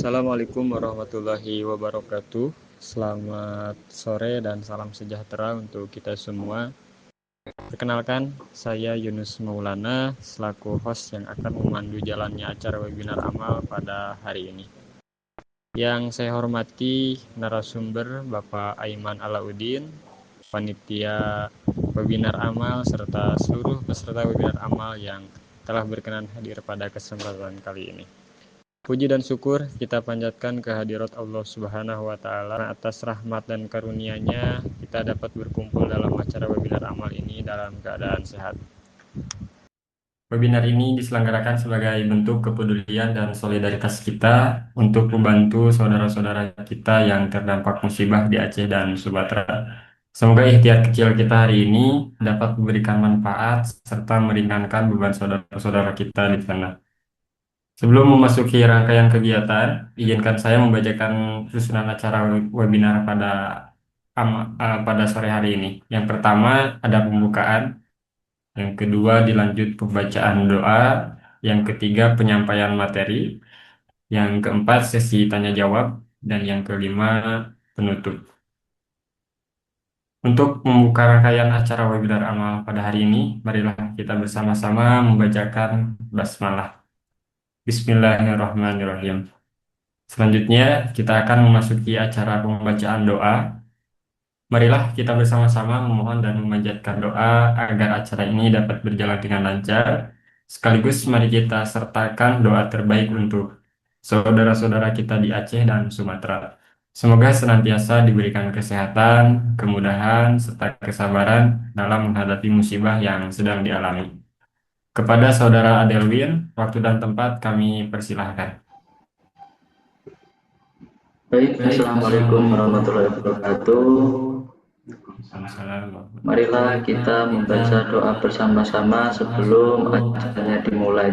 Assalamualaikum warahmatullahi wabarakatuh. Selamat sore dan salam sejahtera untuk kita semua. Perkenalkan, saya Yunus Maulana selaku host yang akan memandu jalannya acara webinar amal pada hari ini. Yang saya hormati narasumber Bapak Aiman Alauddin, panitia webinar amal serta seluruh peserta webinar amal yang telah berkenan hadir pada kesempatan kali ini. Puji dan syukur kita panjatkan kehadirat Allah Subhanahu wa Ta'ala atas rahmat dan karunia-Nya kita dapat berkumpul dalam acara webinar amal ini dalam keadaan sehat. Webinar ini diselenggarakan sebagai bentuk kepedulian dan solidaritas kita untuk membantu saudara-saudara kita yang terdampak musibah di Aceh dan Sumatera. Semoga ikhtiar kecil kita hari ini dapat memberikan manfaat serta meringankan beban saudara-saudara kita di sana. Sebelum memasuki rangkaian kegiatan, izinkan saya membacakan susunan acara webinar pada sore hari ini. Yang pertama ada pembukaan, yang kedua dilanjut pembacaan doa, yang ketiga penyampaian materi, yang keempat sesi tanya jawab, dan yang kelima penutup. Untuk membuka rangkaian acara webinar amal pada hari ini, marilah kita bersama-sama membacakan basmalah. Bismillahirrahmanirrahim. Selanjutnya, kita akan memasuki acara pembacaan doa. Marilah kita bersama-sama memohon dan memanjatkan doa agar acara ini dapat berjalan dengan lancar. Sekaligus mari kita sertakan doa terbaik untuk saudara-saudara kita di Aceh dan Sumatera. Semoga senantiasa diberikan kesehatan, kemudahan, serta kesabaran dalam menghadapi musibah yang sedang dialami. Kepada saudara Adelwin, waktu dan tempat kami persilahkan. Baik, Assalamualaikum warahmatullahi wabarakatuh. Marilah kita membaca doa bersama-sama sebelum acaranya dimulai.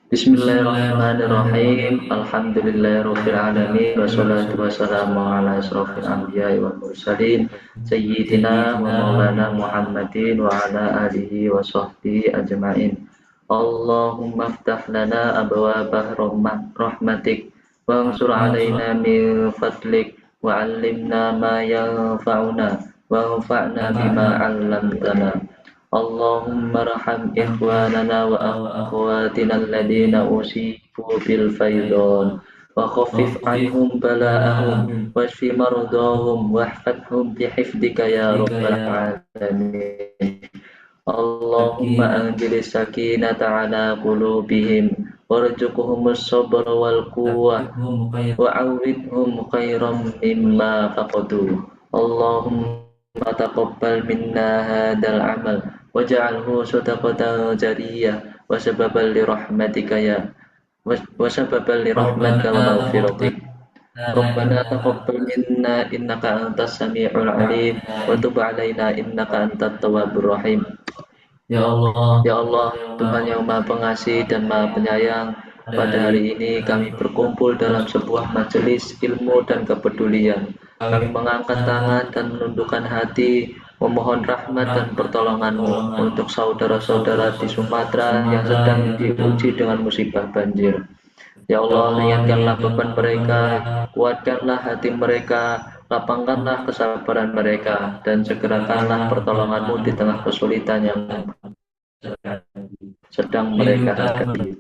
Bismillahirrahmanirrahim. Alhamdulillahirabbil alamin wassalatu wassalamu ala asrofil anbiya'i wal mursalin sayyidina wa maulana Muhammadin wa ala alihi wa sahbihi ajmain. Allahumma aftah lana abwaaba rahmatik wansur alaina min fadlik wa 'allimna ma yanfa'una wa anfa'na bima 'allamtana. Allahumma arham ikhwanana wa akhwatina alladhina usibu bil faydon wa khaffif anhum bala'ahum washfi mardahum wahfadhum bihifdika ya rabbal alamin. Allahumma anzilis sakinata ala qulubihim warzuqhumus sabra wal quwwah wa awidhum khairan mimma faqadu. Allahumma taqabbal minna hadal amal waj'alhu sadaqatan jariyah wa sababan li rahmatika ya wa sababan li rahmatika wa maghfiratik. Rabbana taqabbal minna innaka antas samiul alim wa tub alaina innaka antat tawwabur rahim. Ya Allah, Tuhan yang Maha Pengasih dan Maha Penyayang, pada hari ini kami berkumpul dalam sebuah majelis ilmu dan kepedulian. Kami mengangkat tangan dan menundukkan hati, memohon rahmat dan pertolongan-Mu untuk saudara-saudara di Sumatera yang sedang diuji dengan musibah banjir. Ya Allah, ringankanlah beban mereka, kuatkanlah hati mereka, lapangkanlah kesabaran mereka, dan segerakanlah pertolongan-Mu di tengah kesulitan yang sedang mereka hadapi.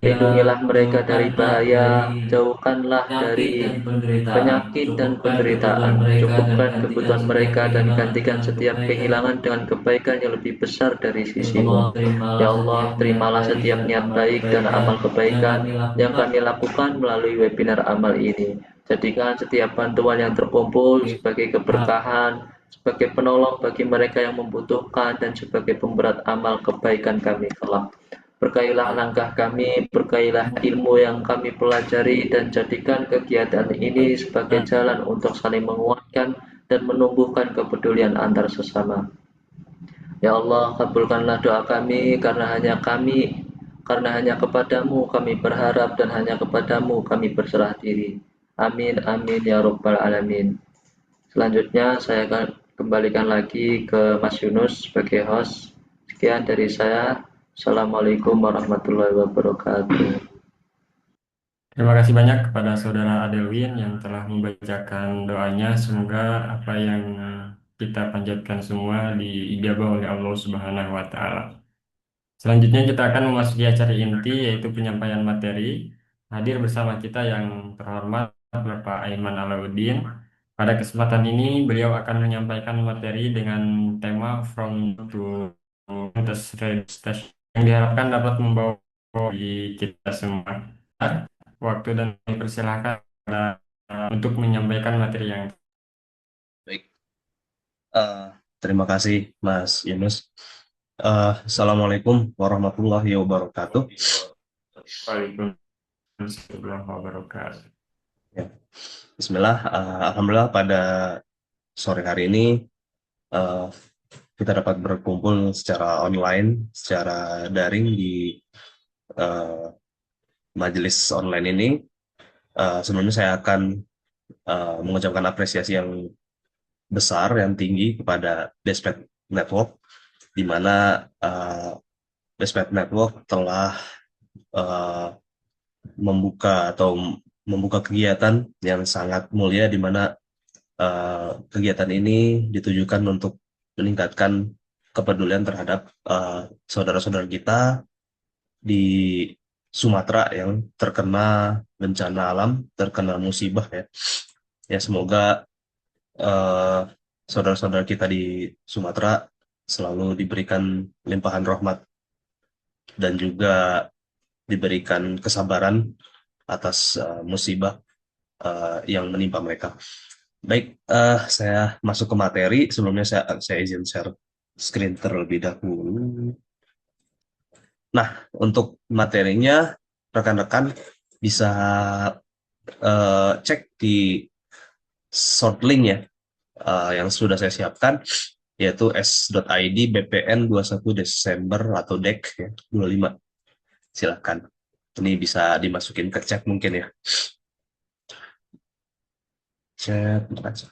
Lindungilah mereka dari bahaya, jauhkanlah dari penyakit dan penderitaan, cukupkan kebutuhan mereka dan gantikan setiap kehilangan dengan kebaikan yang lebih besar dari sisi-Mu. Ya Allah, terimalah setiap niat baik dan amal kebaikan yang kami lakukan melalui webinar amal ini. Jadikan setiap bantuan yang terkumpul sebagai keberkahan, sebagai penolong bagi mereka yang membutuhkan, dan sebagai pemberat amal kebaikan kami kelak. Berkailah langkah kami, berkailah ilmu yang kami pelajari, dan jadikan kegiatan ini sebagai jalan untuk saling menguatkan dan menumbuhkan kepedulian antar sesama. Ya Allah, kabulkanlah doa kami, karena hanya kepadamu kami berharap dan hanya kepadamu kami berserah diri. Amin, amin, ya rabbal alamin. Selanjutnya saya akan kembalikan lagi ke Mas Yunus sebagai host. Sekian dari saya. Assalamualaikum warahmatullahi wabarakatuh. Terima kasih banyak kepada Saudara Adelwin yang telah membacakan doanya. Semoga apa yang kita panjatkan semua diijabah oleh Allah Subhanahu wa Ta'ala. Selanjutnya kita akan memasuki acara inti yaitu penyampaian materi. Hadir bersama kita yang terhormat Bapak Aiman Alauddin. Pada kesempatan ini beliau akan menyampaikan materi dengan tema From to the Station yang diharapkan dapat membawa di kita semua. Waktu dan persilahkan untuk menyampaikan materi yang Baik, terima kasih Mas Yunus. Assalamualaikum warahmatullahi wabarakatuh. Waalaikumsalam warahmatullahi wabarakatuh. Ya. Bismillah, Alhamdulillah pada sore hari ini kita dapat berkumpul secara online, secara daring di majelis online ini. Sebelumnya saya akan mengucapkan apresiasi yang besar, yang tinggi kepada Desped Network, di mana Desped Network telah membuka kegiatan yang sangat mulia, di mana kegiatan ini ditujukan untuk meningkatkan kepedulian terhadap saudara-saudara kita di Sumatera yang terkena bencana alam, terkena musibah ya. Ya, semoga saudara-saudara kita di Sumatera selalu diberikan limpahan rahmat dan juga diberikan kesabaran atas musibah yang menimpa mereka. Baik, saya masuk ke materi. Sebelumnya saya izin share screen terlebih dahulu. Nah, untuk materinya rekan-rekan bisa cek di short link ya, yang sudah saya siapkan, yaitu s.id BPN 21 Desember atau DEC ya, 25. Silakan. Ini bisa dimasukin ke chat mungkin ya. Chat aja.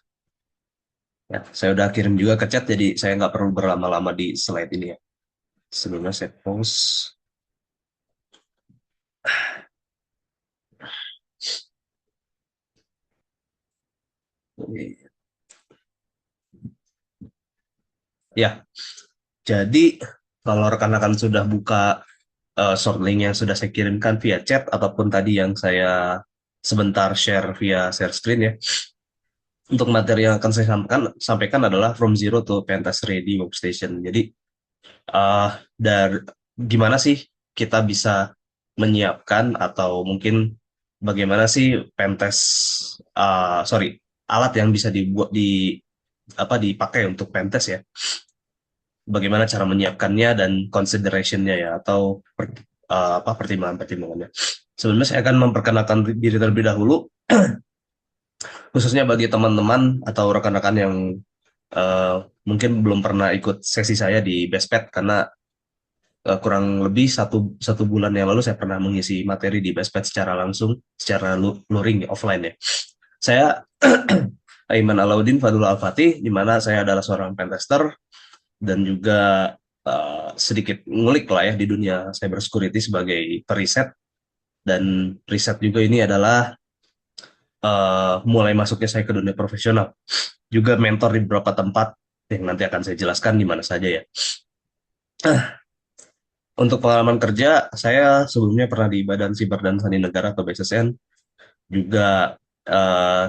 Ya, saya udah kirim juga ke chat, jadi saya nggak perlu berlama-lama di slide ini ya. Sebelumnya saya post. Ya, jadi kalau rekan-rekan sudah buka short link yang sudah saya kirimkan via chat ataupun tadi yang saya sebentar share via share screen ya, untuk materi yang akan saya sampaikan adalah From Zero to Pentas Ready Workstation. Jadi gimana sih kita bisa menyiapkan, atau mungkin bagaimana sih alat yang bisa dipakai untuk pentas ya, bagaimana cara menyiapkannya dan consideration-nya ya, atau pertimbangan-pertimbangannya. Sebelumnya saya akan memperkenalkan diri terlebih dahulu, khususnya bagi teman-teman atau rekan-rekan yang mungkin belum pernah ikut sesi saya di Bestpad, karena kurang lebih satu bulan yang lalu saya pernah mengisi materi di Bestpad secara langsung, secara luring offline ya. Saya Aiman Alauddin Fadul Al-Fatih, di mana saya adalah seorang pentester dan juga sedikit ngulik lah ya di dunia cybersecurity sebagai periset. Dan riset juga ini adalah mulai masuknya saya ke dunia profesional, juga mentor di beberapa tempat yang nanti akan saya jelaskan di mana saja ya. Untuk pengalaman kerja, saya sebelumnya pernah di Badan Siber dan Sandi Negara atau BSSN, juga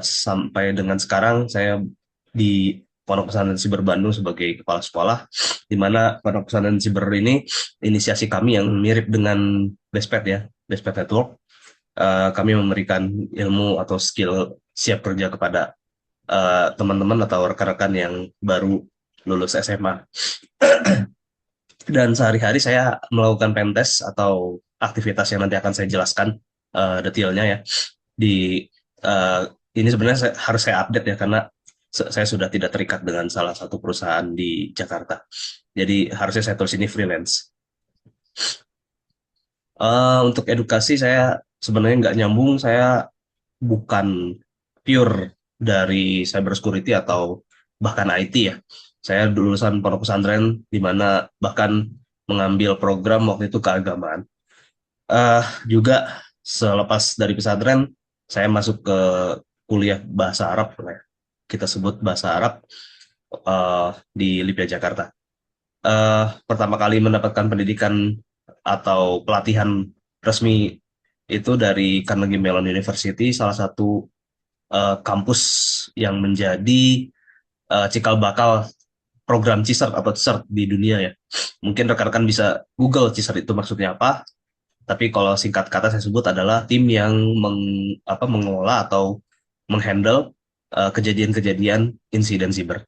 sampai dengan sekarang saya di Pondok Pesantren Siber Bandung sebagai kepala sekolah, di mana Pondok Pesantren Siber ini inisiasi kami yang mirip dengan Bestpad ya, Bestpad Network. Kami memberikan ilmu atau skill siap kerja kepada teman-teman atau rekan-rekan yang baru lulus SMA. Dan sehari-hari saya melakukan pentest atau aktivitas yang nanti akan saya jelaskan detailnya ya. Ini sebenarnya harus saya update ya, karena saya sudah tidak terikat dengan salah satu perusahaan di Jakarta. Jadi harusnya saya tulis ini freelance. Untuk edukasi saya sebenarnya nggak nyambung, saya bukan pure dari cybersecurity atau bahkan IT ya. Saya lulusan pondok pesantren, di mana bahkan mengambil program waktu itu keagamaan. Juga selepas dari pesantren, saya masuk ke kuliah bahasa Arab, kita sebut bahasa Arab di LIPIA Jakarta. Pertama kali mendapatkan pendidikan atau pelatihan resmi itu dari Carnegie Mellon University, salah satu kampus yang menjadi cikal bakal program CISART atau CISART di dunia ya. Mungkin rekan-rekan bisa Google CISART itu maksudnya apa. Tapi kalau singkat kata saya sebut adalah tim yang mengelola atau menghandle kejadian-kejadian insiden siber.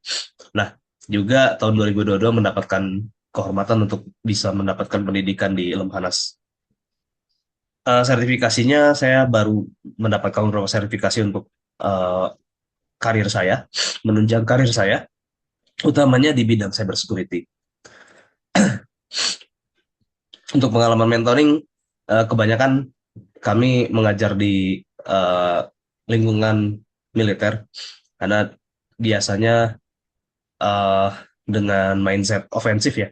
Nah, juga tahun 2022 mendapatkan kehormatan untuk bisa mendapatkan pendidikan di Lemhanas. Sertifikasinya saya baru mendapatkan beberapa sertifikasi untuk karir saya, menunjang karir saya, utamanya di bidang cyber security. Untuk pengalaman mentoring, kebanyakan kami mengajar di lingkungan militer, karena biasanya dengan mindset ofensif ya.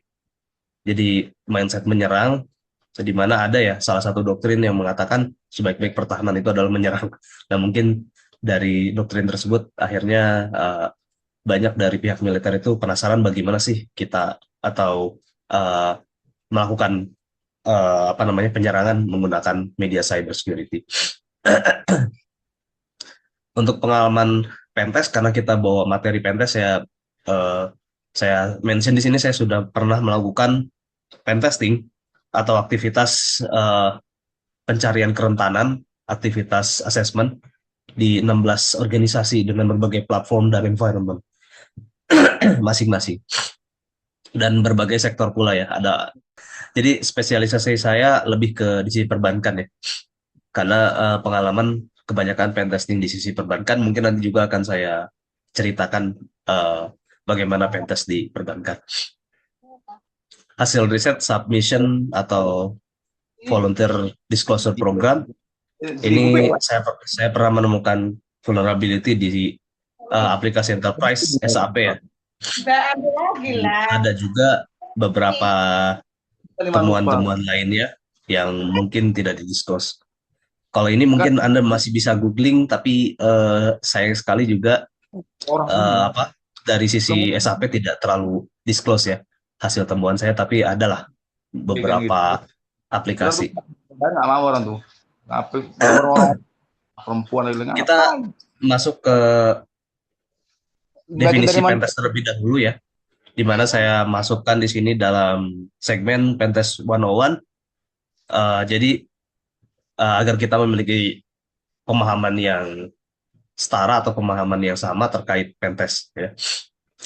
Jadi mindset menyerang, di mana ada ya salah satu doktrin yang mengatakan sebaik-baik pertahanan itu adalah menyerang. Nah mungkin dari doktrin tersebut akhirnya banyak dari pihak militer itu penasaran bagaimana sih kita atau melakukan penyerangan menggunakan media cyber security. Untuk pengalaman pentest, karena kita bawa materi pentest, saya mention di sini saya sudah pernah melakukan pentesting atau aktivitas pencarian kerentanan, aktivitas assessment di 16 organisasi dengan berbagai platform dan environment masing-masing, dan berbagai sektor pula ya. Jadi spesialisasi saya lebih ke di sisi perbankan ya, karena pengalaman kebanyakan pentesting di sisi perbankan. Mungkin nanti juga akan saya ceritakan bagaimana pentest di perbankan. Hasil riset submission atau volunteer disclosure program, ini saya pernah menemukan vulnerability di aplikasi enterprise SAP ya. Ada juga beberapa temuan-temuan lainnya yang mungkin tidak didisclose. Kalau ini mungkin Anda masih bisa googling, tapi sayang sekali juga dari sisi SAP tidak terlalu disclose ya hasil temuan saya, tapi adalah beberapa aplikasi. Nggak mau orang tuh. Perempuan kita masuk ke definisi pentest terlebih dahulu ya, di mana saya masukkan di sini dalam segmen Pentest 101. Jadi agar kita memiliki pemahaman yang setara atau pemahaman yang sama terkait pentest ya.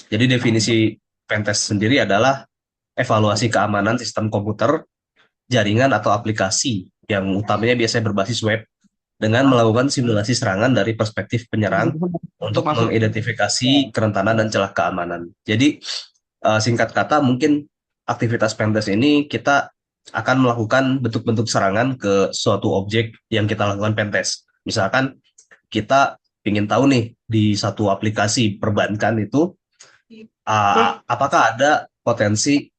Jadi definisi pentest sendiri adalah evaluasi keamanan sistem komputer, jaringan atau aplikasi yang utamanya biasanya berbasis web dengan melakukan simulasi serangan dari perspektif penyerang untuk mengidentifikasi kerentanan dan celah keamanan. Jadi singkat kata, mungkin aktivitas pentest ini kita akan melakukan bentuk-bentuk serangan ke suatu objek yang kita lakukan pentest. Misalkan kita ingin tahu nih di satu aplikasi perbankan itu apakah ada potensi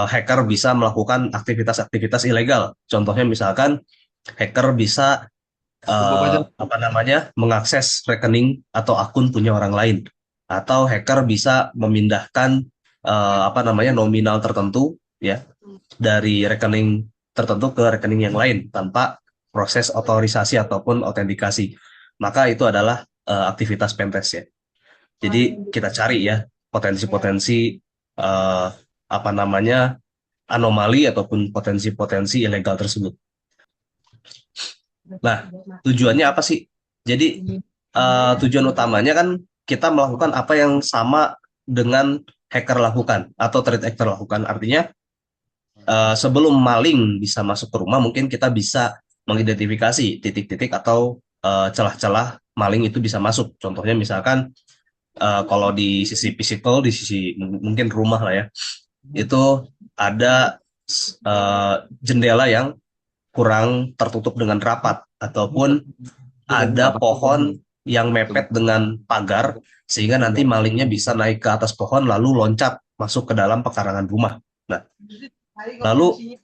hacker bisa melakukan aktivitas-aktivitas ilegal. Contohnya misalkan hacker bisa mengakses rekening atau akun punya orang lain, atau hacker bisa memindahkan nominal tertentu ya dari rekening tertentu ke rekening yang lain tanpa proses otorisasi ataupun autentikasi. Maka itu adalah aktivitas pentest ya. Jadi kita cari ya potensi-potensi anomali ataupun potensi-potensi ilegal tersebut. Nah, tujuannya apa sih? Jadi tujuan utamanya kan kita melakukan apa yang sama dengan hacker lakukan atau threat actor lakukan. Artinya sebelum maling bisa masuk ke rumah, mungkin kita bisa mengidentifikasi titik-titik atau celah-celah maling itu bisa masuk. Contohnya misalkan kalau di sisi physical, di sisi mungkin rumah lah ya, itu ada jendela yang kurang tertutup dengan rapat, ataupun ada pohon yang mepet dengan pagar sehingga nanti malingnya bisa naik ke atas pohon lalu loncat masuk ke dalam pekarangan rumah. Nah, Lalu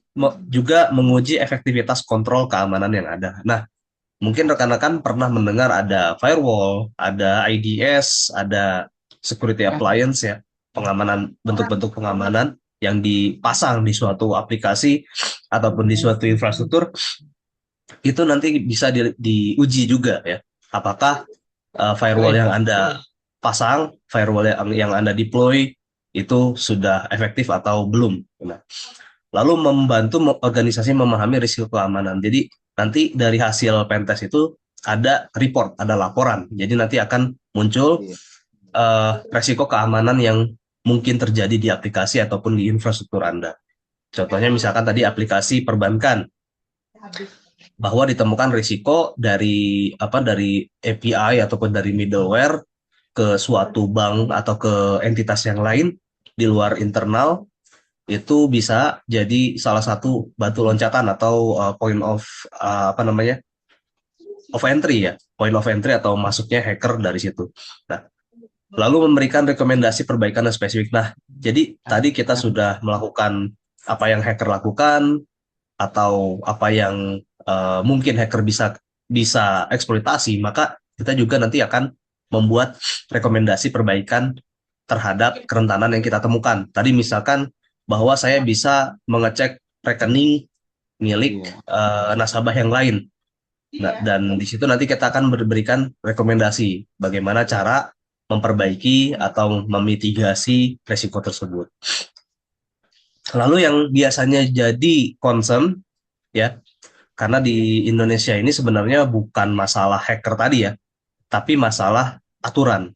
juga menguji efektivitas kontrol keamanan yang ada. Nah, mungkin rekan-rekan pernah mendengar ada firewall, ada IDS, ada security appliance ya, pengamanan, bentuk-bentuk pengamanan yang dipasang di suatu aplikasi ataupun di suatu infrastruktur. Itu nanti bisa diuji juga ya, apakah firewall yang Anda pasang, firewall yang Anda deploy itu sudah efektif atau belum. Nah, lalu membantu organisasi memahami risiko keamanan. Jadi nanti dari hasil pentest itu ada report, ada laporan. Jadi nanti akan muncul risiko keamanan yang mungkin terjadi di aplikasi ataupun di infrastruktur Anda. Contohnya misalkan tadi aplikasi perbankan, bahwa ditemukan risiko dari API ataupun dari middleware ke suatu bank atau ke entitas yang lain di luar internal, itu bisa jadi salah satu batu loncatan atau point of entry ya, point of entry atau masuknya hacker dari situ. Nah, lalu memberikan rekomendasi perbaikan yang spesifik. Nah, jadi tadi kita sudah melakukan apa yang hacker lakukan atau apa yang mungkin hacker bisa eksploitasi, maka kita juga nanti akan membuat rekomendasi perbaikan terhadap kerentanan yang kita temukan. Tadi misalkan bahwa saya bisa mengecek rekening milik nasabah yang lain. Nah, dan di situ nanti kita akan berikan rekomendasi bagaimana cara memperbaiki atau memitigasi risiko tersebut. Lalu yang biasanya jadi concern ya, karena di Indonesia ini sebenarnya bukan masalah hacker tadi ya, tapi masalah aturan,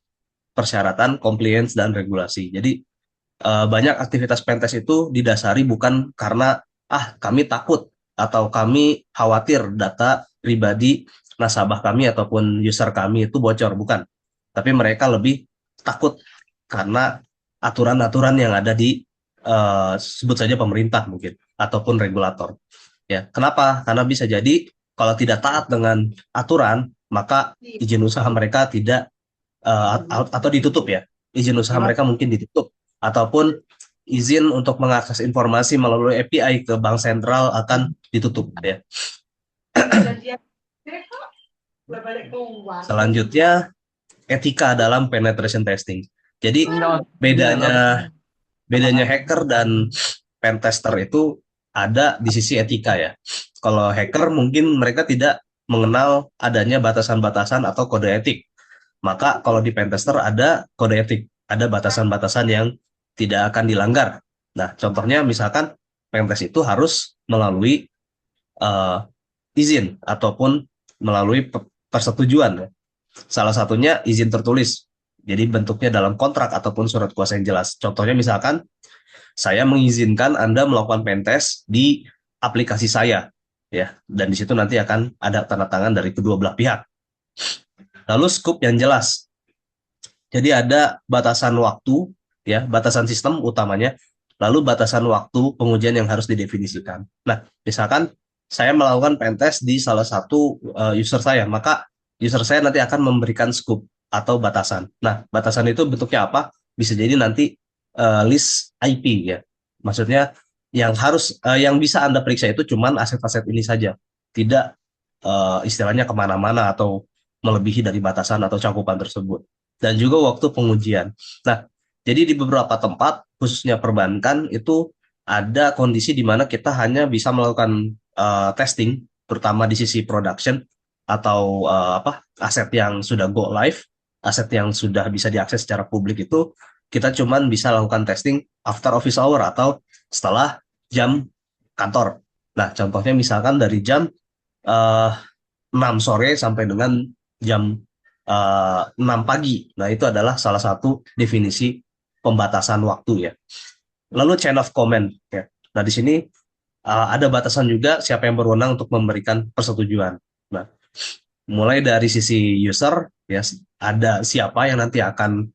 persyaratan, compliance, dan regulasi. Jadi banyak aktivitas pentest itu didasari bukan karena kami takut atau kami khawatir data pribadi nasabah kami ataupun user kami itu bocor, bukan. Tapi mereka lebih takut karena aturan-aturan yang ada di sebut saja pemerintah mungkin ataupun regulator. Ya, kenapa? Karena bisa jadi kalau tidak taat dengan aturan, maka izin usaha mereka tidak atau ditutup ya. Izin usaha mereka mungkin ditutup, ataupun izin untuk mengakses informasi melalui API ke bank sentral akan ditutup ya. Selanjutnya, etika dalam penetration testing. Jadi bedanya hacker dan pentester itu ada di sisi etika ya. Kalau hacker mungkin mereka tidak mengenal adanya batasan-batasan atau kode etik. Maka kalau di pentester ada kode etik, ada batasan-batasan yang tidak akan dilanggar. Nah, contohnya misalkan pentest itu harus melalui izin ataupun melalui persetujuan. Salah satunya izin tertulis. Jadi bentuknya dalam kontrak ataupun surat kuasa yang jelas. Contohnya misalkan saya mengizinkan Anda melakukan pentest di aplikasi saya, ya, dan di situ nanti akan ada tanda tangan dari kedua belah pihak. Lalu scope yang jelas. Jadi ada batasan waktu, ya, batasan sistem utamanya, lalu batasan waktu pengujian yang harus didefinisikan. Nah, misalkan saya melakukan pentest di salah satu user saya, maka user saya nanti akan memberikan scope atau batasan. Nah, batasan itu bentuknya apa? Bisa jadi nanti list IP ya. Maksudnya yang bisa Anda periksa itu cuman aset-aset ini saja. Tidak istilahnya kemana-mana atau melebihi dari batasan atau cakupan tersebut. Dan juga waktu pengujian. Nah, jadi di beberapa tempat, khususnya perbankan, itu ada kondisi di mana kita hanya bisa melakukan testing, terutama di sisi production, atau aset yang sudah go live, aset yang sudah bisa diakses secara publik itu, kita cuman bisa lakukan testing after office hour atau setelah jam kantor. Nah, contohnya misalkan dari jam 6 sore sampai dengan jam 6 pagi. Nah, itu adalah salah satu definisi pembatasan waktu ya. Lalu chain of command ya. Nah, di sini ada batasan juga siapa yang berwenang untuk memberikan persetujuan. Nah, mulai dari sisi user ya, ada siapa yang nanti akan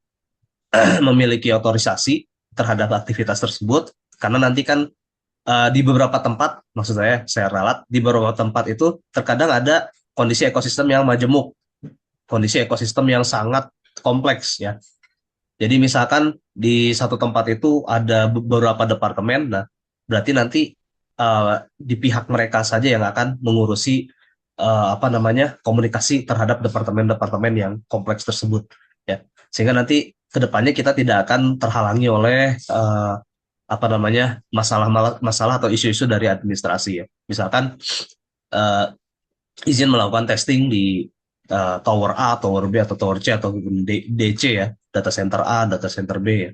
memiliki otorisasi terhadap aktivitas tersebut, karena nanti kan di beberapa tempat, maksud saya ralat, di beberapa tempat itu terkadang ada kondisi ekosistem yang majemuk, kondisi ekosistem yang sangat kompleks ya. Jadi misalkan di satu tempat itu ada beberapa departemen, nah berarti nanti di pihak mereka saja yang akan mengurusi komunikasi terhadap departemen-departemen yang kompleks tersebut, ya. Sehingga nanti kedepannya kita tidak akan terhalangi oleh masalah atau isu-isu dari administrasi, ya. Misalkan eh, izin melakukan testing di tower A, tower B, atau tower C, atau DC, ya, data center A, data center B, ya.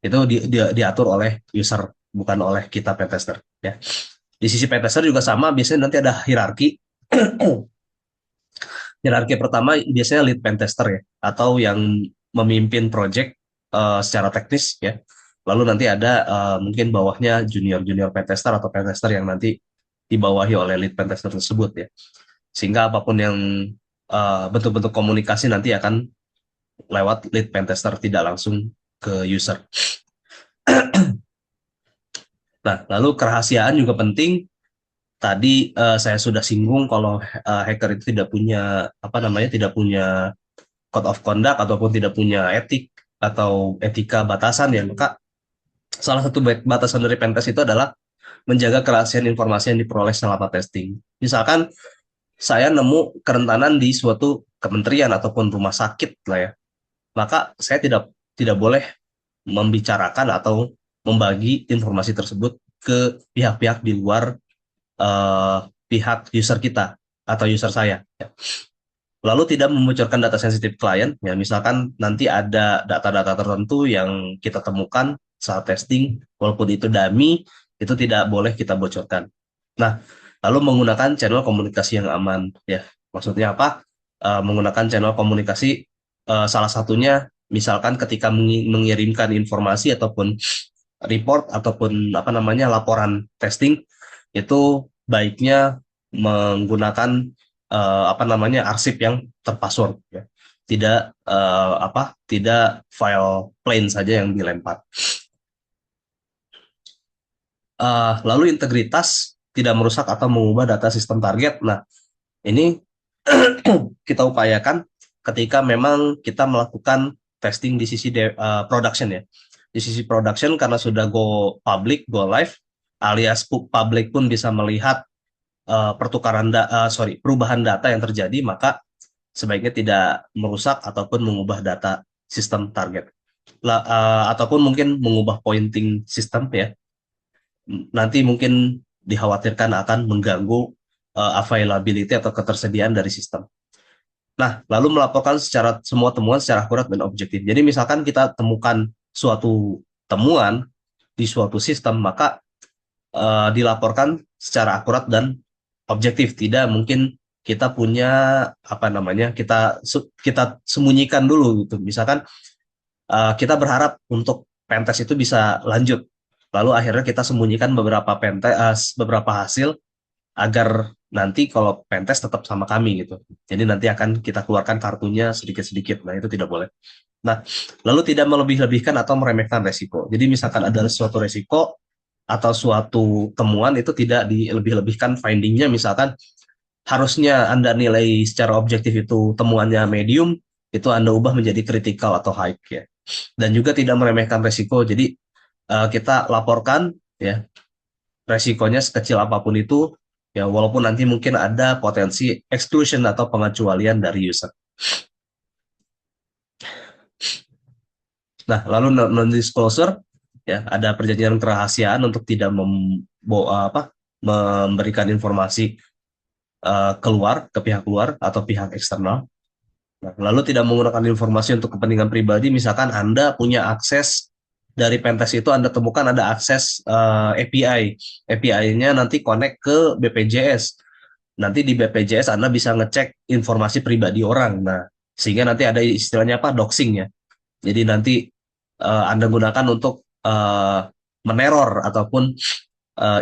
Itu diatur oleh user, bukan oleh kita pentester, ya. Di sisi pentester juga sama, biasanya nanti ada hierarki. Hierarki pertama biasanya lead pentester, ya, atau yang memimpin project secara teknis, ya. Lalu nanti ada mungkin bawahnya junior pentester atau pentester yang nanti dibawahi oleh lead pentester tersebut, ya. Sehingga apapun yang bentuk-bentuk komunikasi nanti akan lewat lead pentester, tidak langsung ke user. Nah, lalu kerahasiaan juga penting. Tadi saya sudah singgung kalau hacker itu tidak punya tidak punya code of conduct ataupun tidak punya etik atau etika batasan, ya. Maka salah satu batasan dari pentest itu adalah menjaga kerahasiaan informasi yang diperoleh selama testing. Misalkan saya nemu kerentanan di suatu kementerian ataupun rumah sakit lah, ya. Maka saya tidak boleh membicarakan atau membagi informasi tersebut ke pihak-pihak di luar pihak user kita atau user saya, ya. Lalu tidak membocorkan data sensitif klien, ya. Misalkan nanti ada data-data tertentu yang kita temukan saat testing, walaupun itu dummy, itu tidak boleh kita bocorkan. Nah, lalu menggunakan channel komunikasi yang aman, ya. Maksudnya apa? Menggunakan channel komunikasi, salah satunya misalkan ketika mengirimkan informasi ataupun report ataupun laporan testing, itu baiknya menggunakan arsip yang terpassword, ya. Tidak file plain saja yang dilempar. Lalu integritas, tidak merusak atau mengubah data sistem target. Nah, ini kita upayakan ketika memang kita melakukan testing di sisi production, ya. Di sisi production, karena sudah go public, go live, alias public pun bisa melihat perubahan data yang terjadi, maka sebaiknya tidak merusak ataupun mengubah data sistem target. Ataupun mungkin mengubah pointing sistem, ya. Nanti mungkin dikhawatirkan akan mengganggu availability atau ketersediaan dari sistem. Nah, lalu melaporkan semua temuan secara akurat dan objektif. Jadi misalkan kita temukan suatu temuan di suatu sistem, maka dilaporkan secara akurat dan objektif. Tidak mungkin kita punya kita sembunyikan dulu gitu. Misalkan kita berharap untuk pentest itu bisa lanjut, lalu akhirnya kita sembunyikan beberapa hasil agar nanti kalau pentest tetap sama kami gitu. Jadi nanti akan kita keluarkan kartunya sedikit-sedikit. Nah, itu tidak boleh. Nah, lalu tidak melebih-lebihkan atau meremehkan resiko. Jadi misalkan ada suatu resiko atau suatu temuan, itu tidak dilebih-lebihkan findingnya. Misalkan harusnya Anda nilai secara objektif itu temuannya medium, itu Anda ubah menjadi critical atau high, ya. Dan juga tidak meremehkan resiko. Jadi kita laporkan, ya, resikonya sekecil apapun itu, ya, walaupun nanti mungkin ada potensi exclusion atau pengecualian dari user. Nah, lalu non-disclosure, ya, ada perjanjian kerahasiaan untuk tidak memberikan informasi keluar ke pihak luar atau pihak eksternal. Nah, lalu tidak menggunakan informasi untuk kepentingan pribadi. Misalkan Anda punya akses dari pentest itu, Anda temukan ada akses API. API-nya nanti connect ke BPJS. Nanti di BPJS Anda bisa ngecek informasi pribadi orang. Nah, sehingga nanti ada istilahnya doxing, ya. Jadi nanti Anda gunakan untuk meneror ataupun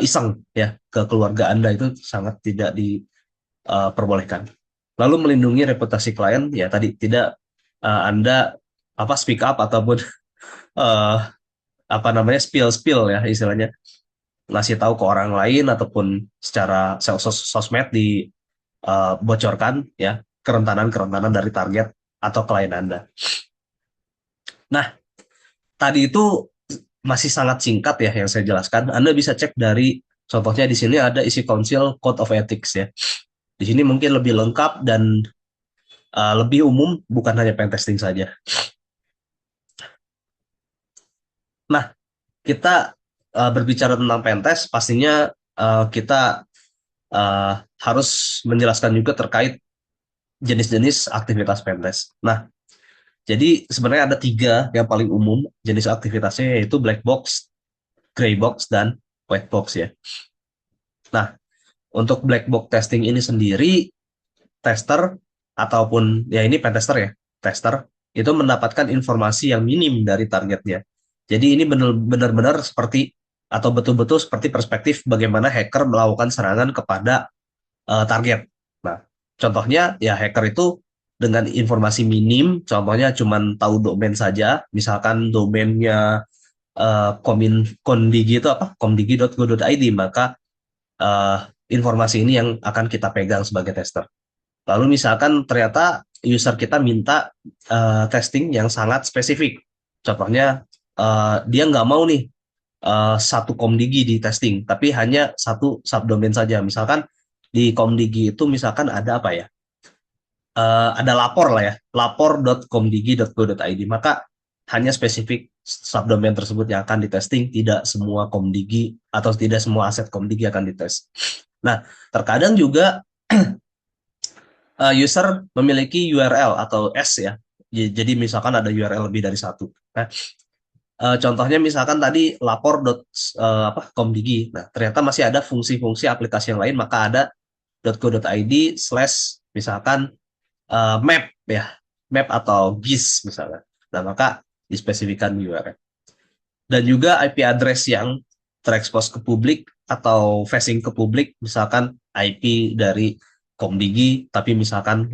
iseng, ya, ke keluarga Anda, itu sangat tidak diperbolehkan. Lalu melindungi reputasi klien, ya, tadi tidak Anda speak up ataupun spill ya, istilahnya ngasih tahu ke orang lain ataupun secara sosmed dibocorkan, ya, kerentanan dari target atau klien Anda. Nah, tadi itu masih sangat singkat ya yang saya jelaskan. Anda bisa cek dari contohnya di sini ada isi Council Code of Ethics ya. Di sini mungkin lebih lengkap dan lebih umum, bukan hanya pen testing saja. Nah, kita berbicara tentang pen test, pastinya kita harus menjelaskan juga terkait jenis-jenis aktivitas pen test. Nah, jadi sebenarnya ada 3 yang paling umum jenis aktivitasnya, yaitu black box, gray box, dan white box ya. Nah, untuk black box testing ini sendiri, tester ataupun ya ini pen tester ya, tester itu mendapatkan informasi yang minim dari targetnya. Jadi ini benar-benar seperti atau betul-betul seperti perspektif bagaimana hacker melakukan serangan kepada target. Nah, contohnya ya hacker itu dengan informasi minim, contohnya cuma tahu domain saja, misalkan domainnya Komdigi itu apa? komdigi.go.id, maka informasi ini yang akan kita pegang sebagai tester. Lalu misalkan ternyata user kita minta testing yang sangat spesifik. Contohnya dia nggak mau nih satu komdigi di testing, tapi hanya satu subdomain saja. Misalkan di komdigi itu misalkan ada apa ya? Ada lapor lah ya, lapor.komdigi.go.id. Maka hanya spesifik subdomain tersebut yang akan ditesting, tidak semua komdigi atau tidak semua aset komdigi akan dites. Nah, terkadang juga user memiliki URL atau S ya. Jadi misalkan ada URL lebih dari satu. Nah, contohnya misalkan tadi lapor.komdigi. Nah, ternyata masih ada fungsi-fungsi aplikasi yang lain, maka ada .go.id/ misalkan map ya, map atau GIS misalnya. Nah, maka dispesifikan URL. Dan juga IP address yang terekspos ke publik atau facing ke publik, misalkan IP dari Komdigi, tapi misalkan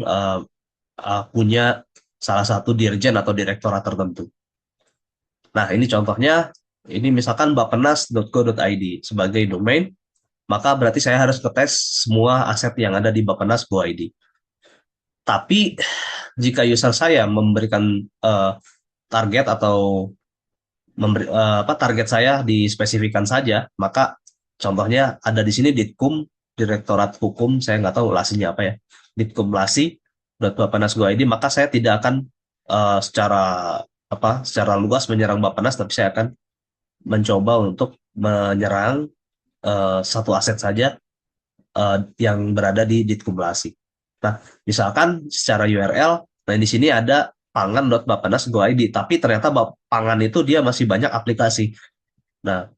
punya salah satu dirjen atau direktorat tertentu. Nah, ini contohnya, ini misalkan bapenas.go.id sebagai domain, maka berarti saya harus ngetes semua aset yang ada di bapenas.go.id. Tapi jika user saya memberikan target atau target saya dispesifikan saja, maka contohnya ada di sini Ditkum, Direktorat Hukum, saya nggak tahu lasinya apa ya, Ditkum Lasi, .bapenas.go.id, maka saya tidak akan secara luas menyerang Bapenas, tapi saya akan mencoba untuk menyerang satu aset saja yang berada di Ditkum Lasi. Nah, misalkan secara URL, nah di sini ada pangan.bapenas.go.id, tapi ternyata pangan itu dia masih banyak aplikasi. Nah,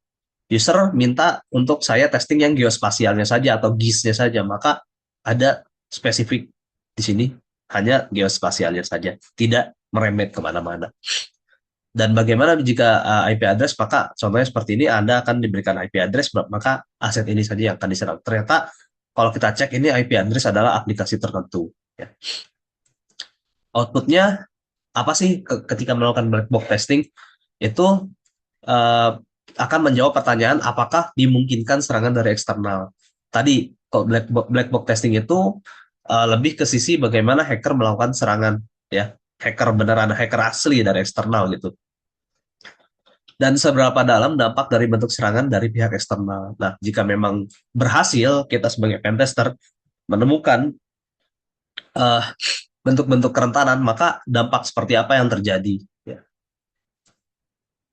user minta untuk saya testing yang geospasialnya saja atau GIS-nya saja, maka ada spesifik di sini hanya geospasialnya saja, tidak merembet kemana-mana. Dan bagaimana jika IP address, maka contohnya seperti ini, Anda akan diberikan IP address, maka aset ini saja yang akan diserang. Ternyata kalau kita cek ini IP address adalah aplikasi tertentu. Ya. Outputnya apa sih ketika melakukan black box testing? Itu akan menjawab pertanyaan apakah dimungkinkan serangan dari eksternal. Tadi kalau black box testing itu lebih ke sisi bagaimana hacker melakukan serangan, ya, hacker beneran, hacker asli dari eksternal gitu. Dan seberapa dalam dampak dari bentuk serangan dari pihak eksternal. Nah, jika memang berhasil kita sebagai pentester menemukan bentuk-bentuk kerentanan, maka dampak seperti apa yang terjadi. Ya.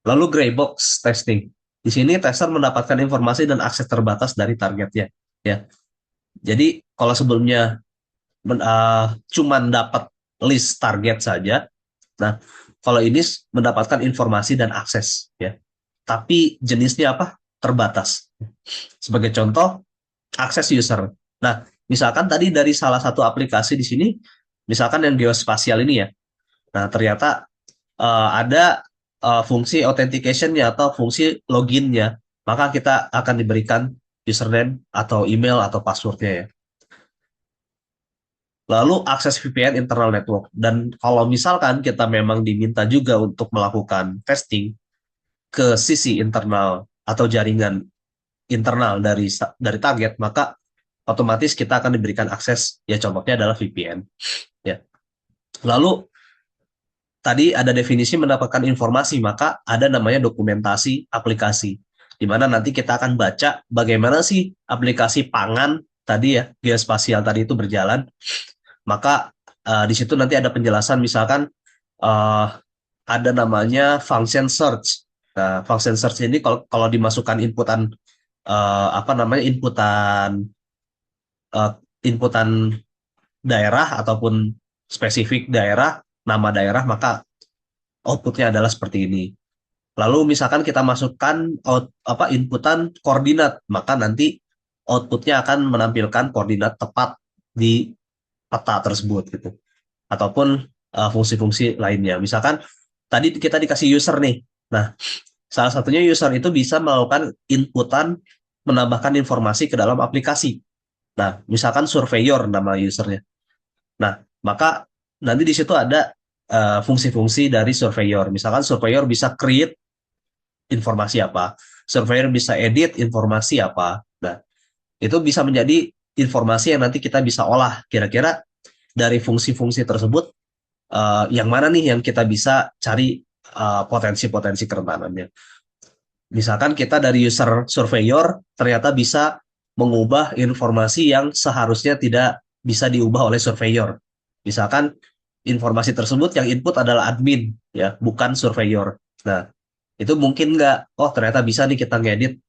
Lalu gray box testing. Di sini tester mendapatkan informasi dan akses terbatas dari targetnya. Ya. Jadi kalau sebelumnya cuman dapat list target saja, nah kalau ini mendapatkan informasi dan akses. Ya. Tapi jenisnya apa? Terbatas. Sebagai contoh, akses user. Nah, misalkan tadi dari salah satu aplikasi di sini, misalkan yang geospasial ini ya. Nah, ternyata ada fungsi authentication-nya atau fungsi login-nya, maka kita akan diberikan username atau email atau password-nya ya. Lalu akses VPN internal network. Dan kalau misalkan kita memang diminta juga untuk melakukan testing ke sisi internal atau jaringan internal dari target, maka otomatis kita akan diberikan akses, ya contohnya adalah VPN. Ya. Lalu tadi ada definisi mendapatkan informasi, maka ada namanya dokumentasi aplikasi, di mana nanti kita akan baca bagaimana sih aplikasi pangan tadi ya, geospasial tadi itu berjalan. Maka di situ nanti ada penjelasan, misalkan uh, ada namanya function search. Nah, function search ini kalau dimasukkan inputan apa namanya uh, inputan daerah ataupun spesifik daerah, nama daerah, maka outputnya adalah seperti ini. Lalu misalkan kita masukkan inputan koordinat, maka nanti outputnya akan menampilkan koordinat tepat di peta tersebut gitu. Ataupun fungsi-fungsi lainnya. Misalkan tadi kita dikasih user nih. Nah, salah satunya user itu bisa melakukan inputan menambahkan informasi ke dalam aplikasi. Nah, misalkan surveyor nama usernya. Nah, maka nanti di situ ada fungsi-fungsi dari surveyor. Misalkan surveyor bisa create informasi apa, surveyor bisa edit informasi apa. Nah, itu bisa menjadi informasi yang nanti kita bisa olah. Kira-kira dari fungsi-fungsi tersebut, yang mana nih yang kita bisa cari potensi-potensi kerentanannya. Misalkan kita dari user surveyor ternyata bisa mengubah informasi yang seharusnya tidak bisa diubah oleh surveyor. Misalkan informasi tersebut yang input adalah admin, ya, bukan surveyor. Nah, itu mungkin nggak, oh ternyata bisa nih kita ngedit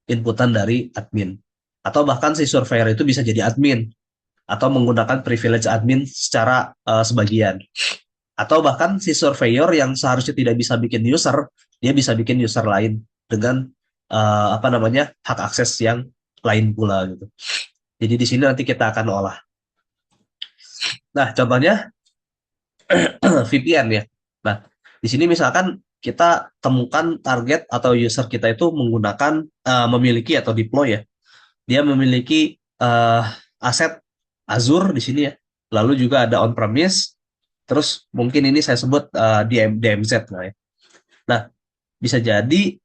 inputan dari admin. Atau bahkan si surveyor itu bisa jadi admin, atau menggunakan privilege admin secara sebagian. Atau bahkan si surveyor yang seharusnya tidak bisa bikin user, dia bisa bikin user lain dengan hak akses yang lain pula gitu. Jadi di sini nanti kita akan olah. Nah, contohnya VPN ya. Nah, di sini misalkan kita temukan target atau user kita itu menggunakan memiliki atau deploy ya. Dia memiliki aset Azure di sini ya. Lalu juga ada on-premise. Terus mungkin ini saya sebut DMZ lah ya. Nah, bisa jadi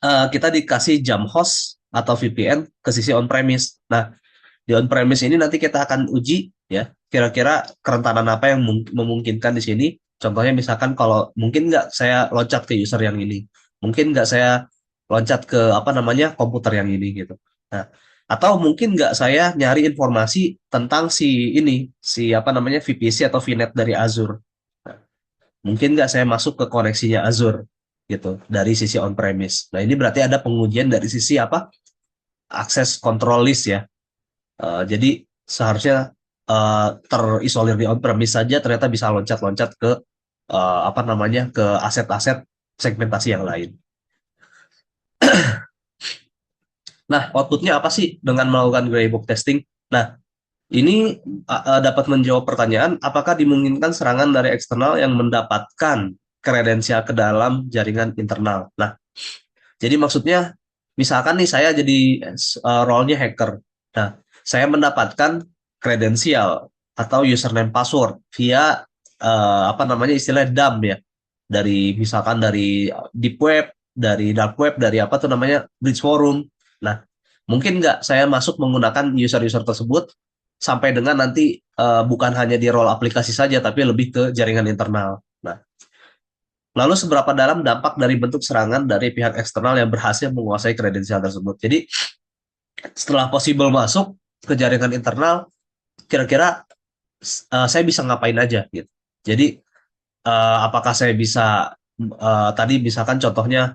kita dikasih jam host atau VPN ke sisi on-premise. Nah, di on-premise ini nanti kita akan uji ya, kira-kira kerentanan apa yang memungkinkan di sini. Contohnya misalkan kalau mungkin nggak saya loncat ke user yang ini, mungkin nggak saya loncat ke komputer yang ini gitu. Nah, atau mungkin nggak saya nyari informasi tentang si VPC atau VNet dari Azure. Nah, mungkin nggak saya masuk ke koneksinya Azure gitu dari sisi on-premise. Nah, ini berarti ada pengujian dari sisi akses control list ya. Jadi seharusnya terisolir di on-premise saja, ternyata bisa loncat-loncat ke ke aset-aset segmentasi yang lain. Nah, outputnya apa sih dengan melakukan gray box testing? Nah, ini dapat menjawab pertanyaan, apakah dimungkinkan serangan dari eksternal yang mendapatkan kredensial ke dalam jaringan internal? Nah, jadi maksudnya, misalkan nih saya jadi role-nya hacker. Nah, saya mendapatkan kredensial atau username password via istilahnya dump ya. Misalkan dari deep web, dari dark web, dari bridge forum. Nah, mungkin nggak saya masuk menggunakan user-user tersebut sampai dengan nanti bukan hanya di role aplikasi saja, tapi lebih ke jaringan internal. Nah, lalu seberapa dalam dampak dari bentuk serangan dari pihak eksternal yang berhasil menguasai kredensial tersebut. Jadi, setelah possible masuk ke jaringan internal, kira-kira saya bisa ngapain aja gitu. Jadi, apakah saya bisa tadi misalkan contohnya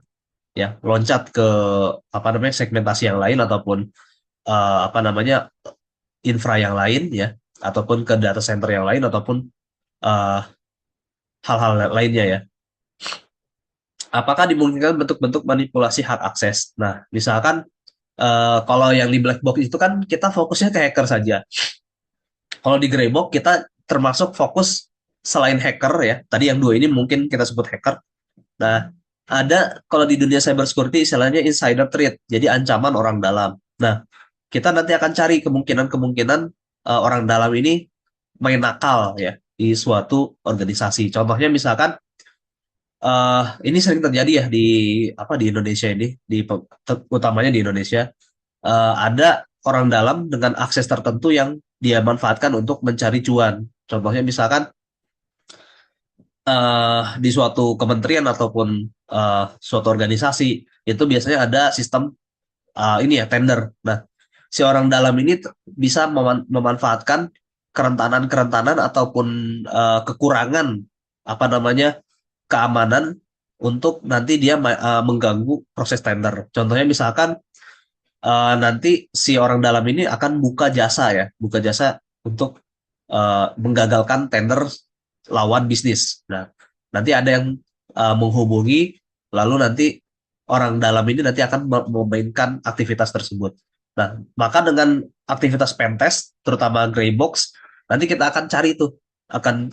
ya loncat ke segmentasi yang lain ataupun infra yang lain ya, ataupun ke data center yang lain ataupun hal-hal lainnya ya. Apakah dimungkinkan bentuk-bentuk manipulasi hak akses? Nah, misalkan kalau yang di black box itu kan kita fokusnya ke hacker saja. Kalau di gray box kita termasuk fokus selain hacker ya. Tadi yang dua ini mungkin kita sebut hacker. Nah, ada kalau di dunia cyber security istilahnya insider threat, jadi ancaman orang dalam. Nah, kita nanti akan cari kemungkinan-kemungkinan orang dalam ini main nakal ya di suatu organisasi. Contohnya misalkan ini sering terjadi ya di Indonesia ini, utamanya di Indonesia. Ada orang dalam dengan akses tertentu yang dia manfaatkan untuk mencari cuan. Contohnya misalkan di suatu kementerian ataupun suatu organisasi itu biasanya ada sistem ini ya tender. Nah, si orang dalam ini bisa memanfaatkan kerentanan-kerentanan ataupun kekurangan apa namanya keamanan untuk nanti dia mengganggu proses tender. Contohnya misalkan nanti si orang dalam ini akan buka jasa untuk menggagalkan tender lawan bisnis. Nah, nanti ada yang menghubungi, lalu nanti orang dalam ini nanti akan memainkan aktivitas tersebut. Nah, maka dengan aktivitas pentest, terutama gray box, nanti kita akan cari tuh,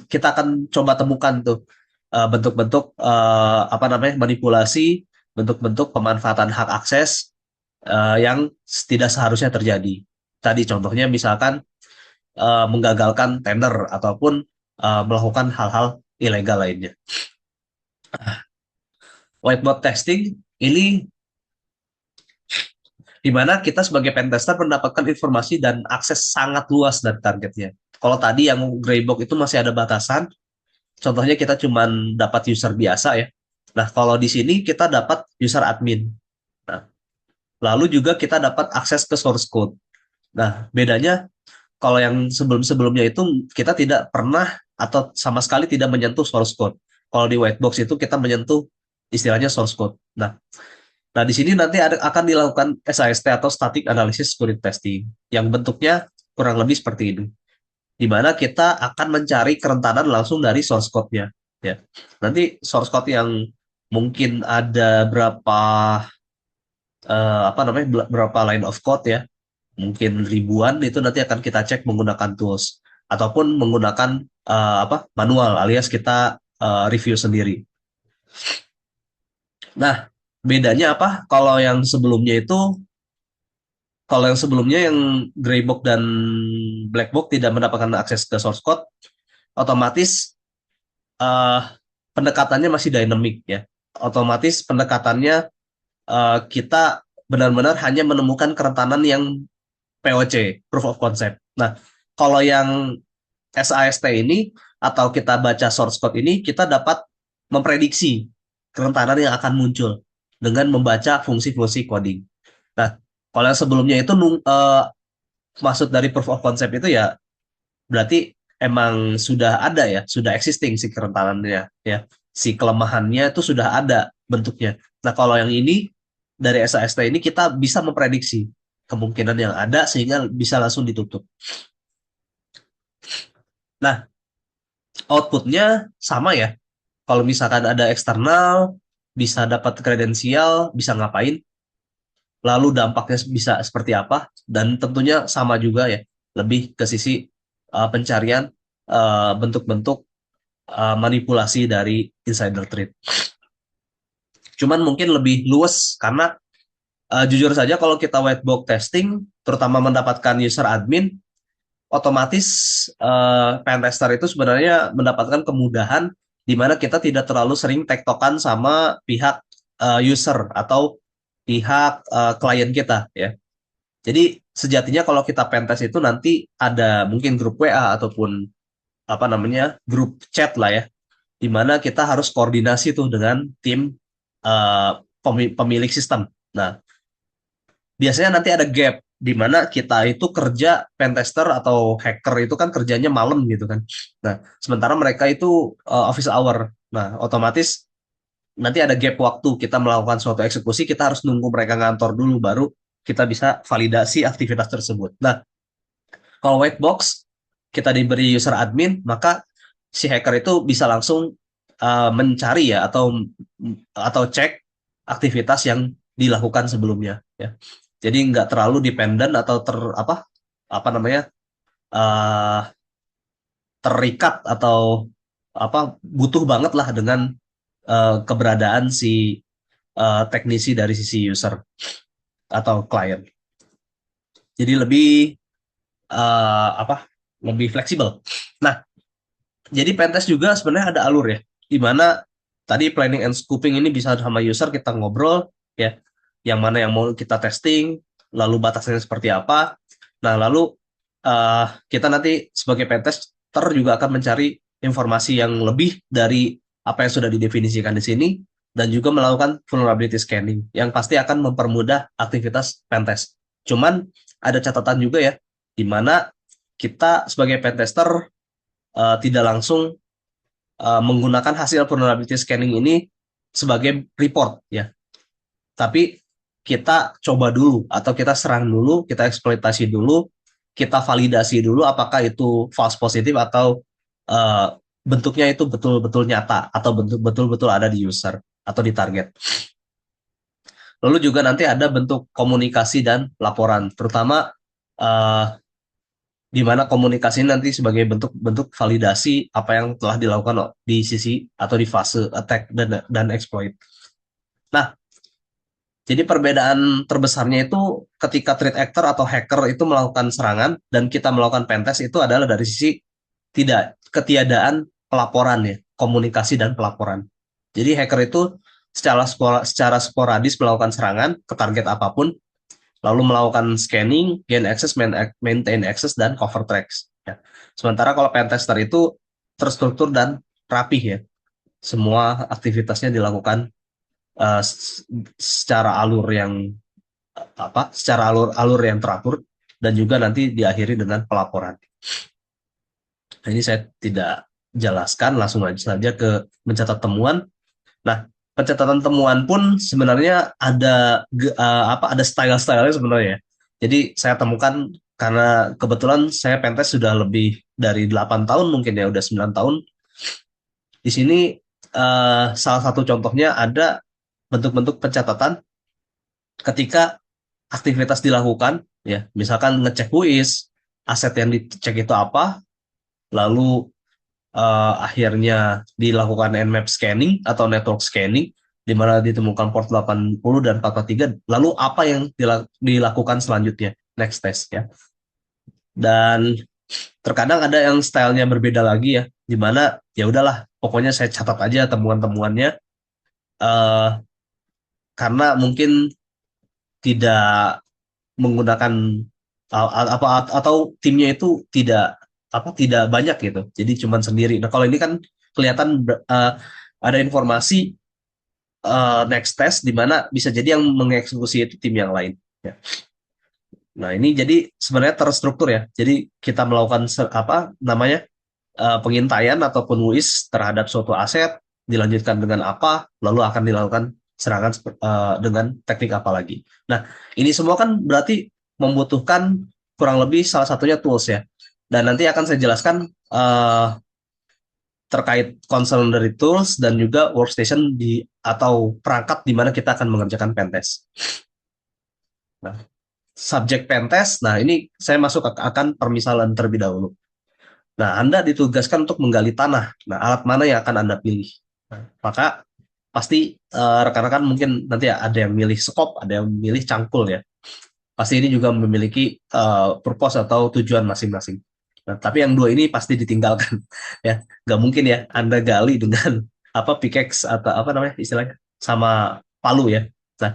kita akan coba temukan tuh bentuk-bentuk apa namanya manipulasi, bentuk-bentuk pemanfaatan hak akses yang tidak seharusnya terjadi. Tadi contohnya misalkan menggagalkan tender ataupun melakukan hal-hal ilegal lainnya. Whiteboard testing ini di mana kita sebagai pentester mendapatkan informasi dan akses sangat luas dari targetnya. Kalau tadi yang gray box itu masih ada batasan, contohnya kita cuma dapat user biasa ya. Nah, kalau di sini kita dapat user admin. Nah, lalu juga kita dapat akses ke source code. Nah, bedanya kalau yang sebelum-sebelumnya itu kita tidak pernah atau sama sekali tidak menyentuh source code. Kalau di whitebox itu kita menyentuh istilahnya source code. Nah, di sini nanti akan dilakukan SAST atau Static Analysis Security Testing yang bentuknya kurang lebih seperti ini, di mana kita akan mencari kerentanan langsung dari source code-nya. Ya, nanti source code yang mungkin ada berapa apa namanya berapa line of code ya, mungkin ribuan, itu nanti akan kita cek menggunakan tools ataupun menggunakan apa manual alias kita review sendiri. Nah, bedanya apa? Kalau yang sebelumnya yang gray box dan black box tidak mendapatkan akses ke source code, otomatis pendekatannya masih dynamic ya. Otomatis pendekatannya kita benar-benar hanya menemukan kerentanan yang POC, proof of concept. Nah, kalau yang SAST ini atau kita baca source code ini, kita dapat memprediksi kerentanan yang akan muncul dengan membaca fungsi-fungsi coding. Nah, kalau yang sebelumnya itu maksud dari proof of concept itu ya berarti emang sudah ada ya, sudah existing si kerentanannya ya. Si kelemahannya itu sudah ada bentuknya. Nah, kalau yang ini dari SAST ini kita bisa memprediksi kemungkinan yang ada sehingga bisa langsung ditutup. Nah, outputnya sama ya. Kalau misalkan ada eksternal, bisa dapat kredensial, bisa ngapain, lalu dampaknya bisa seperti apa, dan tentunya sama juga ya, lebih ke sisi pencarian bentuk-bentuk manipulasi dari insider trade. Cuman mungkin lebih luas karena jujur saja kalau kita white box testing, terutama mendapatkan user admin, otomatis pentester itu sebenarnya mendapatkan kemudahan di mana kita tidak terlalu sering tektokan sama pihak user atau pihak klien kita ya. Jadi sejatinya kalau kita pentest itu nanti ada mungkin grup WA ataupun apa namanya grup chat lah ya, di mana kita harus koordinasi tuh dengan tim pemilik sistem. Nah, biasanya nanti ada gap di mana kita itu kerja pentester atau hacker itu kan kerjanya malam gitu kan. Nah, sementara mereka itu office hour. Nah, otomatis nanti ada gap waktu kita melakukan suatu eksekusi, kita harus nunggu mereka ngantor dulu baru kita bisa validasi aktivitas tersebut. Nah, kalau white box kita diberi user admin, maka si hacker itu bisa langsung mencari ya atau cek aktivitas yang dilakukan sebelumnya ya. Jadi nggak terlalu dependen atau apa namanya terikat atau apa butuh banget lah dengan keberadaan si teknisi dari sisi user atau klien. Jadi lebih lebih fleksibel. Nah, jadi pentest juga sebenarnya ada alur ya, di mana tadi planning and scoping ini bisa sama user kita ngobrol ya, yang mana yang mau kita testing, lalu batasnya seperti apa. Nah, lalu kita nanti sebagai pentester juga akan mencari informasi yang lebih dari apa yang sudah didefinisikan di sini, dan juga melakukan vulnerability scanning yang pasti akan mempermudah aktivitas pentest. Cuman ada catatan juga ya, di mana kita sebagai pentester tidak langsung menggunakan hasil vulnerability scanning ini sebagai report ya. Tapi kita coba dulu atau kita serang dulu, kita eksploitasi dulu, kita validasi dulu apakah itu false positif atau uh, bentuknya itu betul-betul nyata atau betul-betul ada di user atau di target. Lalu juga nanti ada bentuk komunikasi dan laporan, terutama uh, di mana komunikasi nanti sebagai bentuk validasi apa yang telah dilakukan di sisi atau di fase attack dan exploit. Nah, jadi perbedaan terbesarnya itu ketika threat actor atau hacker itu melakukan serangan dan kita melakukan pentest itu adalah dari sisi ketiadaan pelaporan ya, komunikasi dan pelaporan. Jadi hacker itu secara sporadis melakukan serangan ke target apapun, lalu melakukan scanning, gain access, maintain access, dan cover tracks. Ya. Sementara kalau pentester itu terstruktur dan rapih ya, semua aktivitasnya dilakukan secara alur yang teratur dan juga nanti diakhiri dengan pelaporan. Nah, ini saya tidak jelaskan, langsung saja ke mencatat temuan. Nah, pencatatan temuan pun sebenarnya ada ada style-stylenya sebenarnya. Jadi saya temukan karena kebetulan saya pentest sudah lebih dari 8 tahun mungkin ya, udah 9 tahun. Di sini salah satu contohnya ada bentuk-bentuk pencatatan ketika aktivitas dilakukan, ya, misalkan ngecek WIS, aset yang dicek itu apa, lalu akhirnya dilakukan Nmap scanning atau network scanning, di mana ditemukan port 80 dan 43, lalu apa yang dilakukan selanjutnya, next test ya. Dan terkadang ada yang stylenya berbeda lagi ya, di mana ya udahlah, pokoknya saya catat aja temuan-temuannya, karena mungkin tidak menggunakan atau timnya itu tidak banyak gitu, jadi cuma sendiri. Nah kalau ini kan kelihatan ada informasi next test di mana bisa jadi yang mengeksekusi itu tim yang lain ya. Nah ini jadi sebenarnya terstruktur ya, jadi kita melakukan pengintaian ataupun WIS terhadap suatu aset, dilanjutkan dengan apa, lalu akan dilakukan serangan dengan teknik apa lagi. Nah, ini semua kan berarti membutuhkan kurang lebih salah satunya tools ya. Dan nanti akan saya jelaskan terkait concern dari tools dan juga workstation atau perangkat di mana kita akan mengerjakan pentest. Nah, subjek pentest, nah ini saya masuk akan permisalan terlebih dahulu. Nah, Anda ditugaskan untuk menggali tanah. Nah, alat mana yang akan Anda pilih? Nah, maka pasti rekan-rekan mungkin nanti ada yang milih skop, ada yang milih cangkul ya. Pasti ini juga memiliki purpose atau tujuan masing-masing. Nah, tapi yang dua ini pasti ditinggalkan ya. Nggak mungkin ya Anda gali dengan pickaxe atau apa namanya istilahnya sama palu ya. Nah,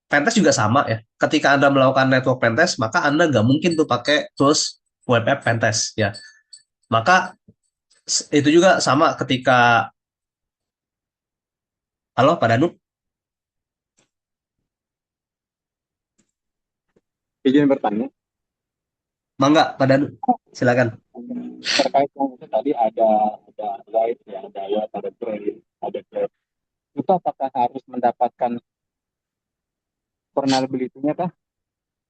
pentest juga sama ya. Ketika Anda melakukan network pentest, maka Anda nggak mungkin tuh pakai tools web app pentest ya. Maka itu juga sama ketika halo Pak Danu. Izin bertanya. Mangga Pak Danu, silakan. Terkait yang itu tadi ada white ya, ada white, ada gray, ada black. Itu apakah harus mendapatkan vulnerability-nya kah?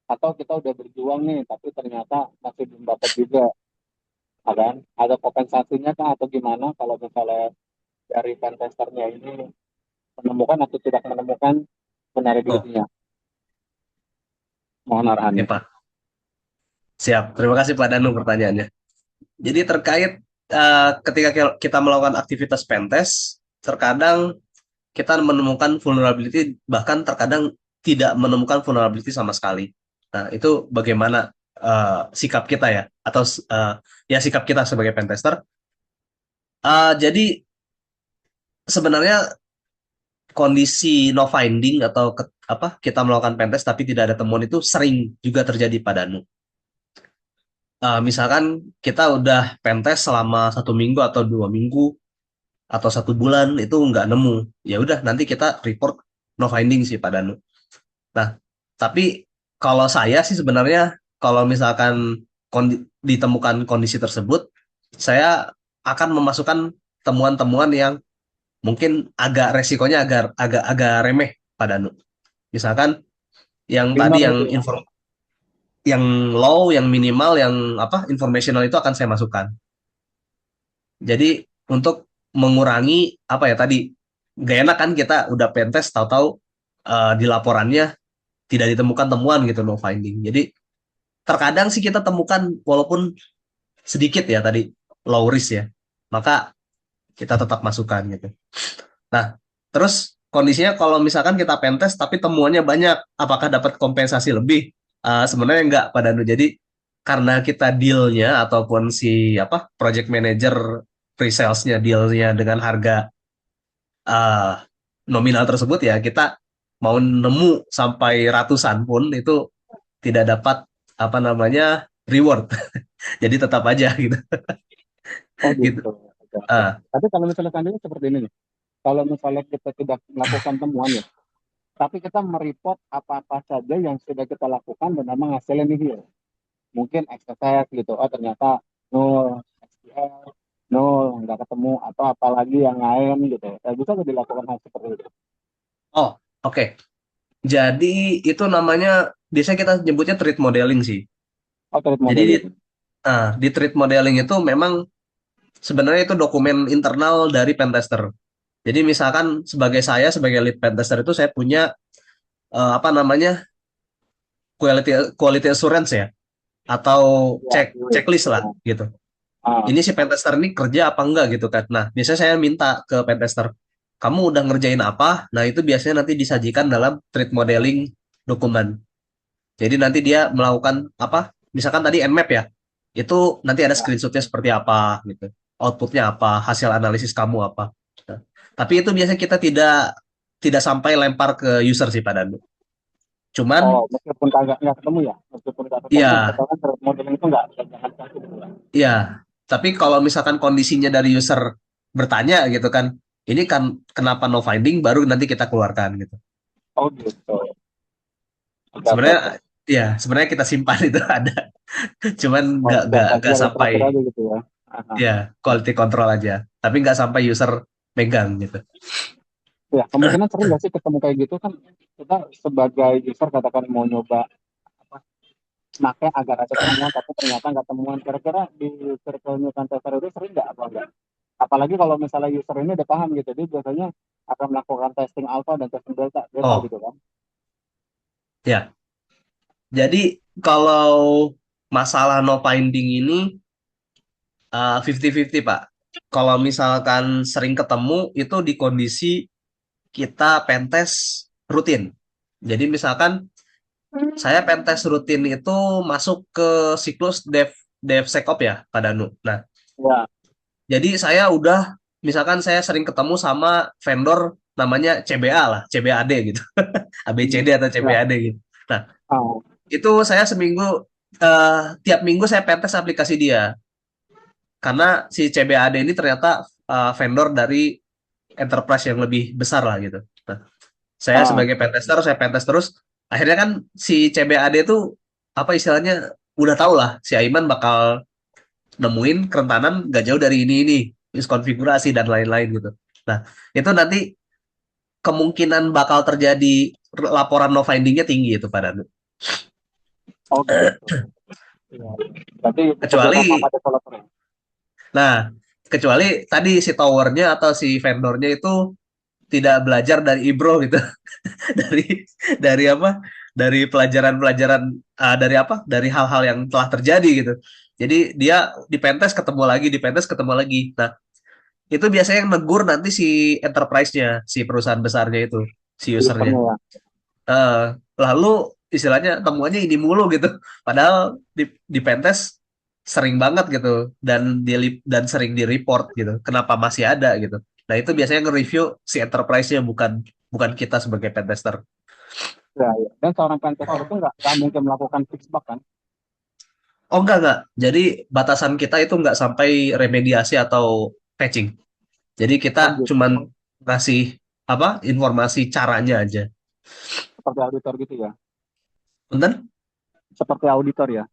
Atau kita udah berjuang nih, tapi ternyata masih belum dapat juga, kan? Ada kompensasinya kah atau gimana kalau misalnya dari pentesternya ini menemukan atau tidak menemukan vulnerability-nya? Mohon arahannya. Pak. Siap, terima kasih Pak Danu pertanyaannya. Jadi terkait ketika kita melakukan aktivitas pentest, terkadang kita menemukan vulnerability, bahkan terkadang tidak menemukan vulnerability sama sekali. Nah, itu bagaimana sikap kita ya, atau ya sikap kita sebagai pentester. Jadi sebenarnya kondisi no finding atau kita melakukan pentest tapi tidak ada temuan itu sering juga terjadi pada Danu. misalkan kita udah pentest selama 1 minggu atau 2 minggu atau 1 bulan itu nggak nemu, ya udah nanti kita report no finding sih Pak Danu. Nah, tapi kalau saya sih sebenarnya kalau misalkan ditemukan kondisi tersebut, saya akan memasukkan temuan-temuan yang mungkin agak resikonya agak remeh Pak Danu. Misalkan yang Minor tadi itu ya. yang low, yang minimal, yang informational itu akan saya masukkan. Jadi untuk mengurangi apa ya tadi, gak enak kan kita udah pentest tahu-tahu di laporannya tidak ditemukan temuan gitu, no finding. Jadi terkadang sih kita temukan walaupun sedikit ya tadi low risk ya, maka kita tetap masukkan gitu. Nah, terus kondisinya kalau misalkan kita pentest tapi temuannya banyak, apakah dapat kompensasi lebih? Sebenarnya enggak Pak Danu. Jadi karena kita dealnya ataupun si apa project manager pre-salesnya dealnya dengan harga uh, nominal tersebut, ya kita mau nemu sampai ratusan pun itu tidak dapat apa namanya reward. Jadi tetap aja gitu. Oh Gitu. gitu. Oke, oke. Ah, Tapi kalau misalnya seandainya seperti ini nih, kalau misalnya kita tidak melakukan temuan ya, tapi kita mereport apa-apa saja yang sudah kita lakukan dan memang hasilnya nihil. Mungkin exercise gitu, oh ternyata nol, SQL, nol, nggak ketemu, atau apalagi yang lain gitu. Bisa nggak dilakukan hal seperti itu? oh, oke. Jadi itu namanya biasanya kita nyebutnya threat modeling sih. Oh, trade Jadi modeling. di threat modeling itu memang sebenarnya itu dokumen internal dari pentester. Jadi misalkan saya sebagai lead pentester itu saya punya apa namanya quality quality assurance ya, atau Ya, gitu. checklist lah Ya. gitu. Ah, Ini si pentester ini kerja apa enggak gitu kan. Nah, biasanya saya minta ke pentester, kamu udah ngerjain apa? Nah, itu biasanya nanti disajikan dalam threat modeling dokumen. Jadi nanti dia melakukan apa? Misalkan tadi Nmap ya, itu nanti ada ya. screenshotnya seperti apa gitu, outputnya apa, hasil analisis kamu apa. Nah, tapi itu biasanya kita tidak sampai lempar ke user sih Pak Danu. Oh, Cuman meskipun nggak ketemu ya, meskipun nggak ketemu, ya, katakan trade modeling itu nggak jangan kasih gitu ya. ya. Tapi kalau misalkan kondisinya dari user bertanya gitu kan, ini kan kenapa no finding, baru nanti kita keluarkan gitu. Oh gitu. Oke, oke, Sebenarnya oke. sebenarnya kita simpan itu ada, cuman Oh, nggak biar nggak sampai. terakhir aja gitu ya. Ah. Ya, quality control aja. Tapi nggak sampai user megang gitu. Ya, kemungkinan sering nggak sih ketemu kayak gitu kan, kita sebagai user katakan mau nyoba apa, make agar ada temuan tapi ternyata nggak temuan. Kira-kira di circle-nya contester itu sering nggak apa enggak? Apalagi kalau misalnya user ini udah paham gitu, dia biasanya akan melakukan testing alpha dan testing beta, beta Oh, gitu kan. ya. Jadi kalau masalah no finding ini 50-50, Pak. Kalau misalkan sering ketemu itu di kondisi kita pentest rutin. Jadi misalkan saya pentest rutin itu masuk ke siklus DevSecOps ya, Pak Danu. Nah, Ya, jadi saya udah misalkan saya sering ketemu sama vendor namanya CBA lah, CBAD gitu. ABCD atau ya. CBAD gitu. Nah, Ah, itu saya seminggu tiap minggu saya pentest aplikasi dia. Karena si CBAD ini ternyata vendor dari enterprise yang lebih besar lah gitu. Nah, saya ah, sebagai pentester, saya pentest terus. Akhirnya kan si CBAD itu apa istilahnya udah tahu lah si Aiman bakal nemuin kerentanan gak jauh dari ini, miskonfigurasi dan lain-lain gitu. Nah, itu nanti kemungkinan bakal terjadi laporan no findingnya tinggi itu Pak Danu. oh gitu. Ya. Berarti bekerja sama Kecuali, sama developer ya. nah, kecuali tadi si towernya atau si vendornya itu tidak belajar dari Ibro gitu, dari apa? Dari pelajaran-pelajaran dari apa? Dari hal-hal yang telah terjadi gitu. Jadi dia di pentest ketemu lagi, di pentest ketemu lagi. Nah, itu biasanya yang negur nanti si enterprise-nya, si perusahaan besarnya itu, si usernya. Usernya ya. Eh, lalu istilahnya temuannya ini mulu gitu. Padahal di pentest sering banget gitu dan sering di report gitu. Kenapa masih ada gitu. Nah, itu biasanya nge-review si enterprise-nya, bukan bukan kita sebagai pentester. Ya, ya. Dan seorang pentester itu nggak mungkin melakukan fix bug kan. Oh enggak. Jadi batasan kita itu enggak sampai remediasi atau patching. Jadi kita Oh gitu. cuman ngasih apa informasi caranya aja. Seperti auditor gitu ya. Punten? Seperti auditor ya.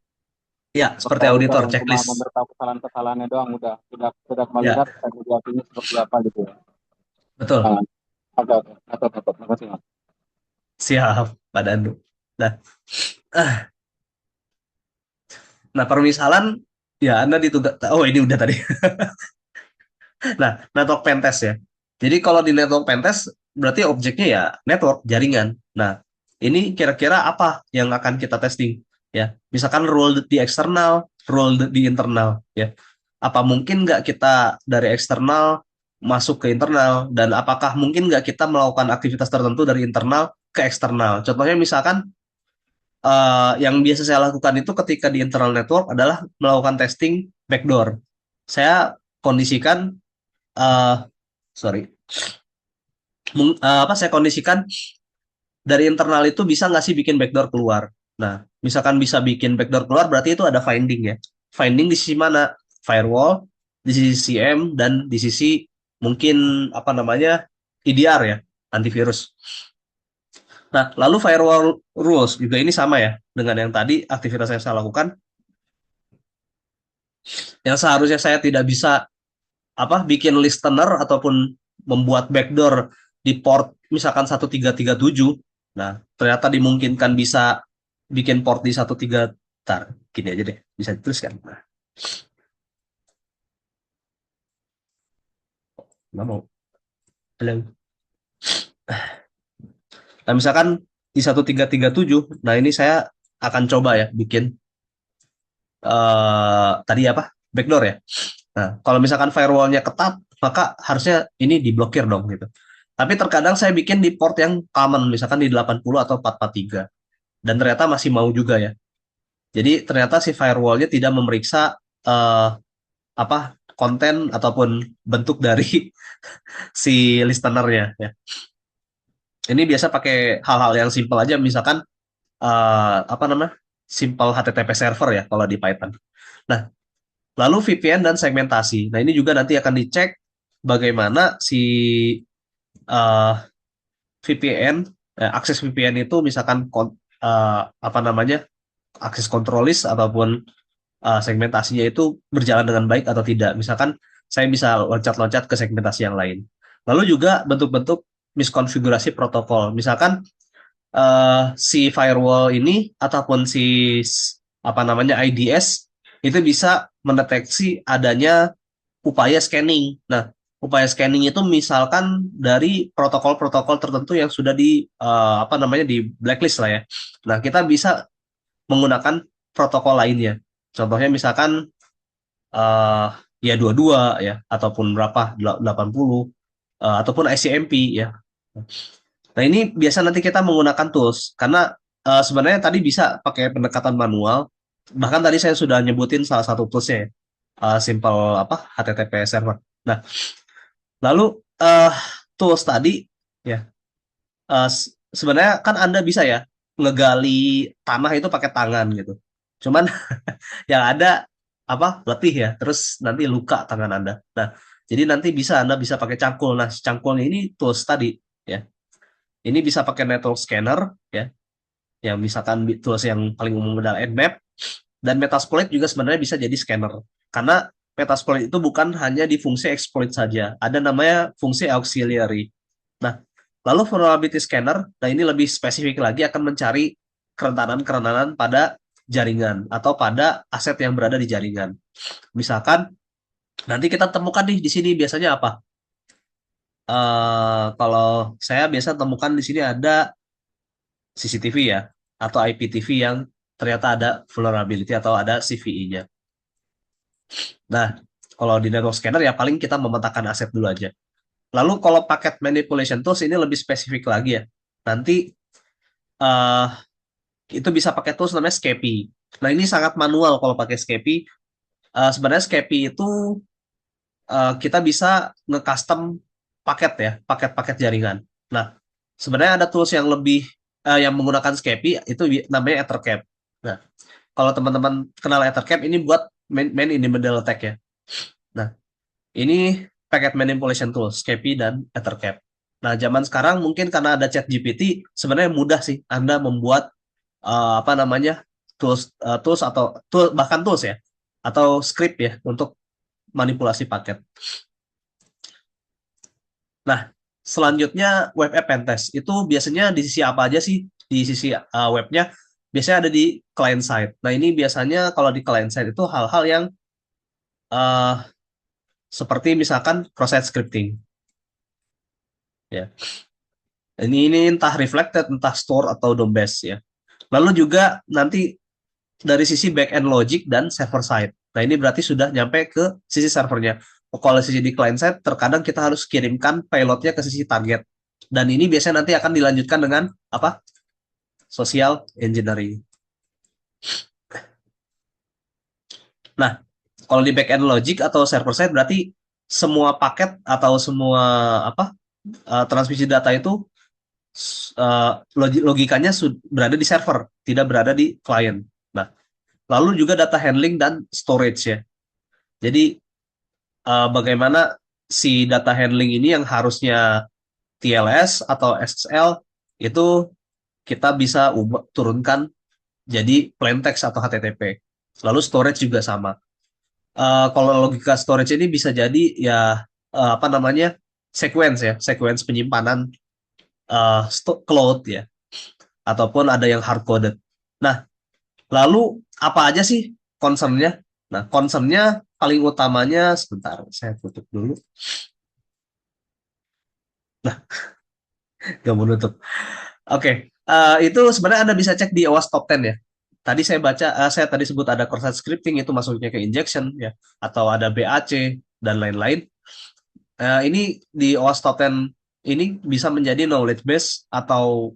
Ya, Seperti seperti auditor auditor yang cuma checklist. memberitahu kesalahan-kesalahannya doang, udah Ya, melihat remediasinya seperti apa gitu ya. betul. Nah, oke oke, oke, makasih Mas. Siap, Pak Dandu. Nah, ah, nah permisalan ya Anda ditugas. Oh, ini udah tadi. Nah, network pentest ya. Jadi kalau di network pentest berarti objeknya ya network jaringan. Nah, ini kira-kira apa yang akan kita testing ya? Misalkan role di eksternal, role di internal ya. Apa mungkin nggak kita dari eksternal masuk ke internal dan apakah mungkin nggak kita melakukan aktivitas tertentu dari internal ke eksternal? Contohnya misalkan yang biasa saya lakukan itu ketika di internal network adalah melakukan testing backdoor. Saya kondisikan eh sorry, saya kondisikan dari internal itu bisa nggak sih bikin backdoor keluar. Nah, misalkan bisa bikin backdoor keluar berarti itu ada finding ya. Finding di sisi mana? Firewall, di sisi CM dan di sisi mungkin apa namanya EDR ya, antivirus. Nah, lalu firewall rules juga ini sama ya dengan yang tadi aktivitas yang saya lakukan. Yang seharusnya saya tidak bisa bikin listener ataupun membuat backdoor di port misalkan 1337. Nah, ternyata dimungkinkan bisa bikin port di 13 tar gini aja deh, bisa dituliskan. Nah, nggak mau. Halo. Nah, misalkan di 1337, nah ini saya akan coba ya bikin tadi apa? Backdoor ya. Nah, kalau misalkan firewall-nya ketat, maka harusnya ini diblokir dong gitu. Tapi terkadang saya bikin di port yang common, misalkan di 80 atau 443. Dan ternyata masih mau juga ya. Jadi ternyata si firewall-nya tidak memeriksa konten ataupun bentuk dari si listener-nya ya. Ini biasa pakai hal-hal yang simpel aja, misalkan simple HTTP server ya kalau di Python. Nah, lalu VPN dan segmentasi. Nah, ini juga nanti akan dicek bagaimana si VPN, akses VPN itu misalkan akses control list ataupun segmentasinya itu berjalan dengan baik atau tidak. Misalkan saya bisa loncat-loncat ke segmentasi yang lain. Lalu juga bentuk-bentuk miskonfigurasi protokol. Misalkan si firewall ini ataupun si IDS itu bisa mendeteksi adanya upaya scanning. Nah, upaya scanning itu misalkan dari protokol-protokol tertentu yang sudah di blacklist lah ya. Nah, kita bisa menggunakan protokol lainnya. Contohnya misalkan uh, ya 22 ya ataupun berapa 80 ataupun ICMP ya. Nah, ini biasa nanti kita menggunakan tools karena sebenarnya tadi bisa pakai pendekatan manual. Bahkan tadi saya sudah nyebutin salah satu toolsnya ya. Simple HTTP server. Nah, lalu tools tadi ya sebenarnya kan Anda bisa ya ngegali tanah itu pakai tangan gitu. Cuman yang ada letih ya, terus nanti luka tangan Anda. Nah, jadi nanti Anda bisa pakai cangkul. Nah, si cangkulnya ini tools tadi ya. Ini bisa pakai network scanner ya, yang misalkan tools yang paling umum adalah Nmap dan Metasploit juga sebenarnya bisa jadi scanner. Karena Metasploit itu bukan hanya di fungsi exploit saja, ada namanya fungsi auxiliary. Nah, lalu vulnerability scanner, nah ini lebih spesifik lagi akan mencari kerentanan-kerentanan pada jaringan atau pada aset yang berada di jaringan. Misalkan nanti kita temukan nih di sini biasanya apa? Kalau saya biasa temukan di sini ada CCTV ya atau IPTV yang ternyata ada vulnerability atau ada CVE-nya. Nah, kalau di network scanner ya paling kita memetakan aset dulu aja. Lalu kalau paket manipulation tools ini lebih spesifik lagi ya. Nanti uh, itu bisa pakai tools namanya Scapy. Nah, ini sangat manual kalau pakai Scapy. Sebenarnya Scapy itu kita bisa nge-custom paket ya, paket-paket jaringan. Nah, sebenarnya ada tools yang lebih yang menggunakan Scapy itu namanya Ethercap. Nah, kalau teman-teman kenal Ethercap, ini buat main in the middle attack ya. Nah, ini packet manipulation tools, CAPI dan Ethercap. Nah, zaman sekarang mungkin karena ada ChatGPT, sebenarnya mudah sih Anda membuat tools atau bahkan tools ya, atau script ya untuk manipulasi paket. Nah, selanjutnya web app pentest itu biasanya di sisi apa aja sih? Di sisi webnya biasanya ada di client side. Nah, ini biasanya kalau di client side itu hal-hal yang seperti misalkan cross-site scripting. Ya. Ini entah reflected, entah store atau DOM base ya. Lalu juga nanti dari sisi back-end logic dan server side. Nah, ini berarti sudah nyampe ke sisi servernya. Kalau sisi di client side, terkadang kita harus kirimkan payloadnya ke sisi target. Dan ini biasanya nanti akan dilanjutkan dengan apa? Social engineering. Nah, kalau di back-end logic atau server side berarti semua paket atau semua transmisi data itu logikanya berada di server, tidak berada di client. Nah, lalu juga data handling dan storage ya. Jadi bagaimana si data handling ini yang harusnya TLS atau SSL itu kita bisa turunkan jadi plain text atau HTTP. Lalu storage juga sama. Kalau logika storage ini bisa jadi ya sequence penyimpanan cloud ya, ataupun ada yang hard coded. Nah, lalu apa aja sih concernnya? Nah, concernnya paling utamanya, sebentar saya tutup dulu. Nah, nggak mau nutup. Oke, itu sebenarnya Anda bisa cek di OWASP Top 10 ya. Tadi saya baca, saya tadi sebut ada cross-site scripting, itu masuknya ke injection ya, atau ada BAC dan lain-lain. Ini di OWASP Top 10 ini bisa menjadi knowledge base atau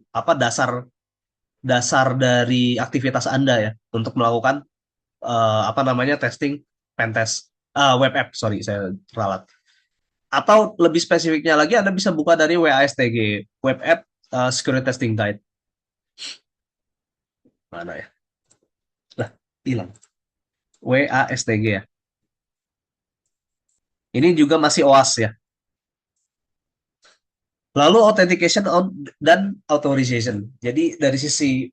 dasar dari aktivitas Anda ya untuk melakukan testing pentest web app, sorry saya ralat. Atau lebih spesifiknya lagi Anda bisa buka dari WASTG, Web App Security Testing Guide. Mana ya? Lah, hilang. WASTG ya. Ini juga masih OAS ya. Lalu authentication dan authorization. Jadi dari sisi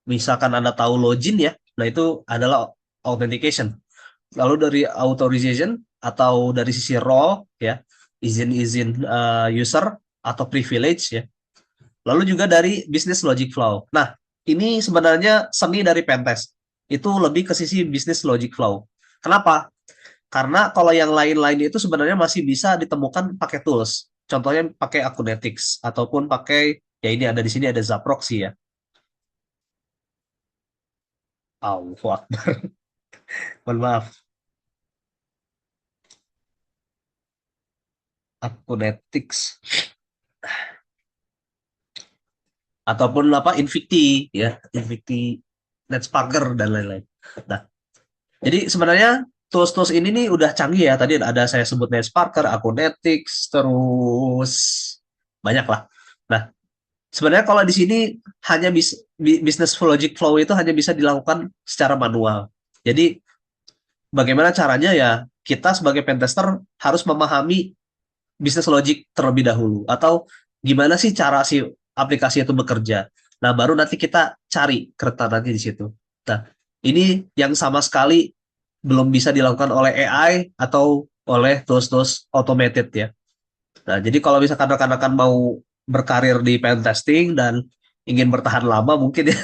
misalkan Anda tahu login ya, nah itu adalah authentication. Lalu dari authorization atau dari sisi role ya, izin-izin user atau privilege ya. Lalu juga dari business logic flow. Nah, ini sebenarnya seni dari pentest. Itu lebih ke sisi business logic flow. Kenapa? Karena kalau yang lain-lain itu sebenarnya masih bisa ditemukan pakai tools. Contohnya pakai Acunetics ataupun pakai ya ini ada di sini ada Zaproxy ya. Allahu Akbar. Mohon maaf. Acunetics ataupun Invicti ya, Invicti, NetSparker dan lain-lain. Nah, jadi sebenarnya tools-tools ini nih udah canggih ya. Tadi ada saya sebut NetSparker, Acunetics, terus banyak lah. Nah, sebenarnya kalau di sini hanya business logic flow itu hanya bisa dilakukan secara manual. Jadi bagaimana caranya ya kita sebagai pentester harus memahami business logic terlebih dahulu, atau gimana sih cara si aplikasi itu bekerja. Nah, baru nanti kita cari kerentanannya di situ. Nah, ini yang sama sekali belum bisa dilakukan oleh AI atau oleh tools-tools automated ya. Nah, jadi kalau misalkan rekan-rekan mau berkarir di pen testing dan ingin bertahan lama mungkin ya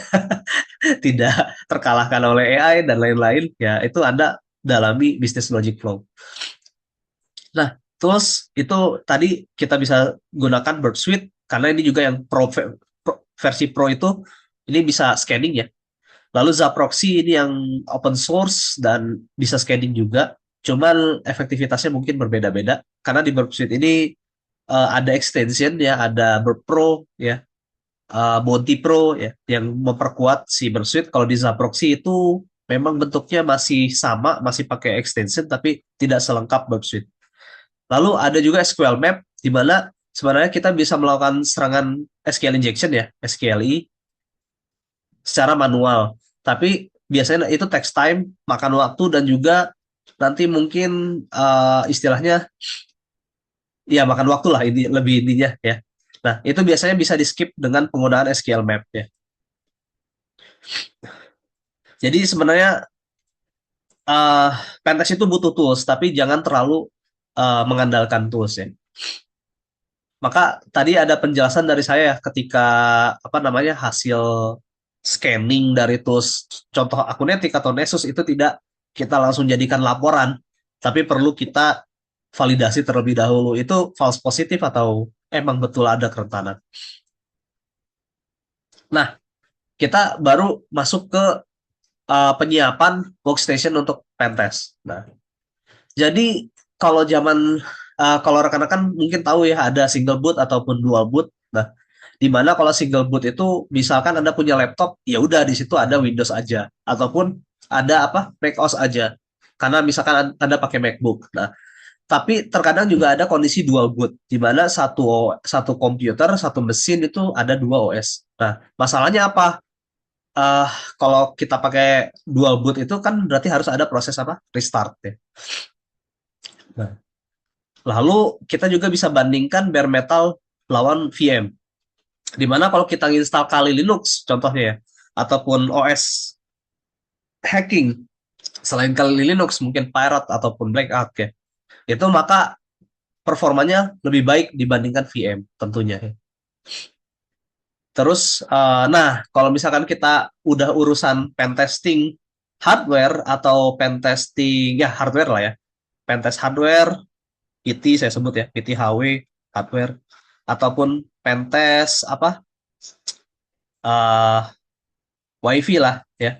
tidak terkalahkan oleh AI dan lain-lain, ya itu Anda dalami business logic flow. Nah, tools itu tadi kita bisa gunakan Burp Suite karena ini juga yang versi Pro itu ini bisa scanning ya. Lalu Zaproxy ini yang open source dan bisa scanning juga. Cuman efektivitasnya mungkin berbeda-beda karena di Burp Suite ini ada extension ya, ada Burp Pro ya, Bounty Pro ya, yang memperkuat si Burp Suite. Kalau di Zaproxy itu memang bentuknya masih sama, masih pakai extension tapi tidak selengkap Burp Suite. Lalu ada juga SQL Map, di mana sebenarnya kita bisa melakukan serangan SQL injection ya, SQLI. secara manual. Tapi biasanya itu takes time, makan waktu, dan juga nanti mungkin istilahnya ya makan waktu lah, ini lebih intinya ya. Nah, itu biasanya bisa di skip dengan penggunaan SQL Map ya. Jadi sebenarnya uh, pentest itu butuh tools, tapi jangan terlalu mengandalkan tools ya. Maka tadi ada penjelasan dari saya ketika apa namanya hasil scanning dari tools contoh Akunetik atau Nessus itu tidak kita langsung jadikan laporan, tapi perlu kita validasi terlebih dahulu. Itu false positif atau emang betul ada kerentanan. Nah, kita baru masuk ke penyiapan workstation untuk pentest. Nah, jadi kalau kalau rekan-rekan mungkin tahu ya ada single boot ataupun dual boot. Nah, di mana kalau single boot itu misalkan Anda punya laptop, ya udah di situ ada Windows aja ataupun ada apa macOS aja. Karena misalkan Anda pakai MacBook. Nah, tapi terkadang juga ada kondisi dual boot di mana satu komputer, satu mesin itu ada dua OS. Nah, masalahnya apa? Eh kalau kita pakai dual boot itu kan berarti harus ada proses apa? Restart ya. Nah, lalu kita juga bisa bandingkan bare metal lawan VM. Dimana kalau kita install Kali Linux contohnya ya, ataupun OS hacking selain Kali Linux mungkin Pirate ataupun Black Ark ya, itu maka performanya lebih baik dibandingkan VM tentunya ya. Terus, nah kalau misalkan kita udah urusan pentesting hardware atau pentesting ya hardware lah ya, pentest hardware, PT saya sebut ya, PT HW hardware, ataupun pentest apa uh, WiFi lah ya.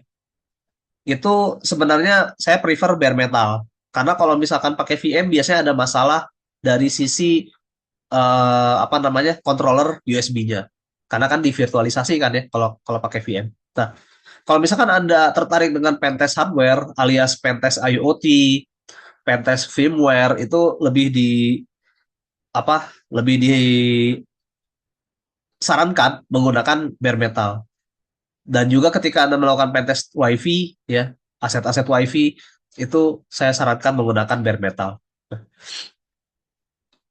Itu sebenarnya saya prefer bare metal. Karena kalau misalkan pakai VM biasanya ada masalah dari sisi apa namanya controller USB-nya. Karena kan divirtualisasi kan ya kalau kalau pakai VM. Nah, kalau misalkan Anda tertarik dengan pentest hardware alias pentest IoT, pentest firmware itu lebih disarankan menggunakan bare metal. Dan juga ketika Anda melakukan pentest WiFi ya, aset-aset WiFi itu saya sarankan menggunakan bare metal.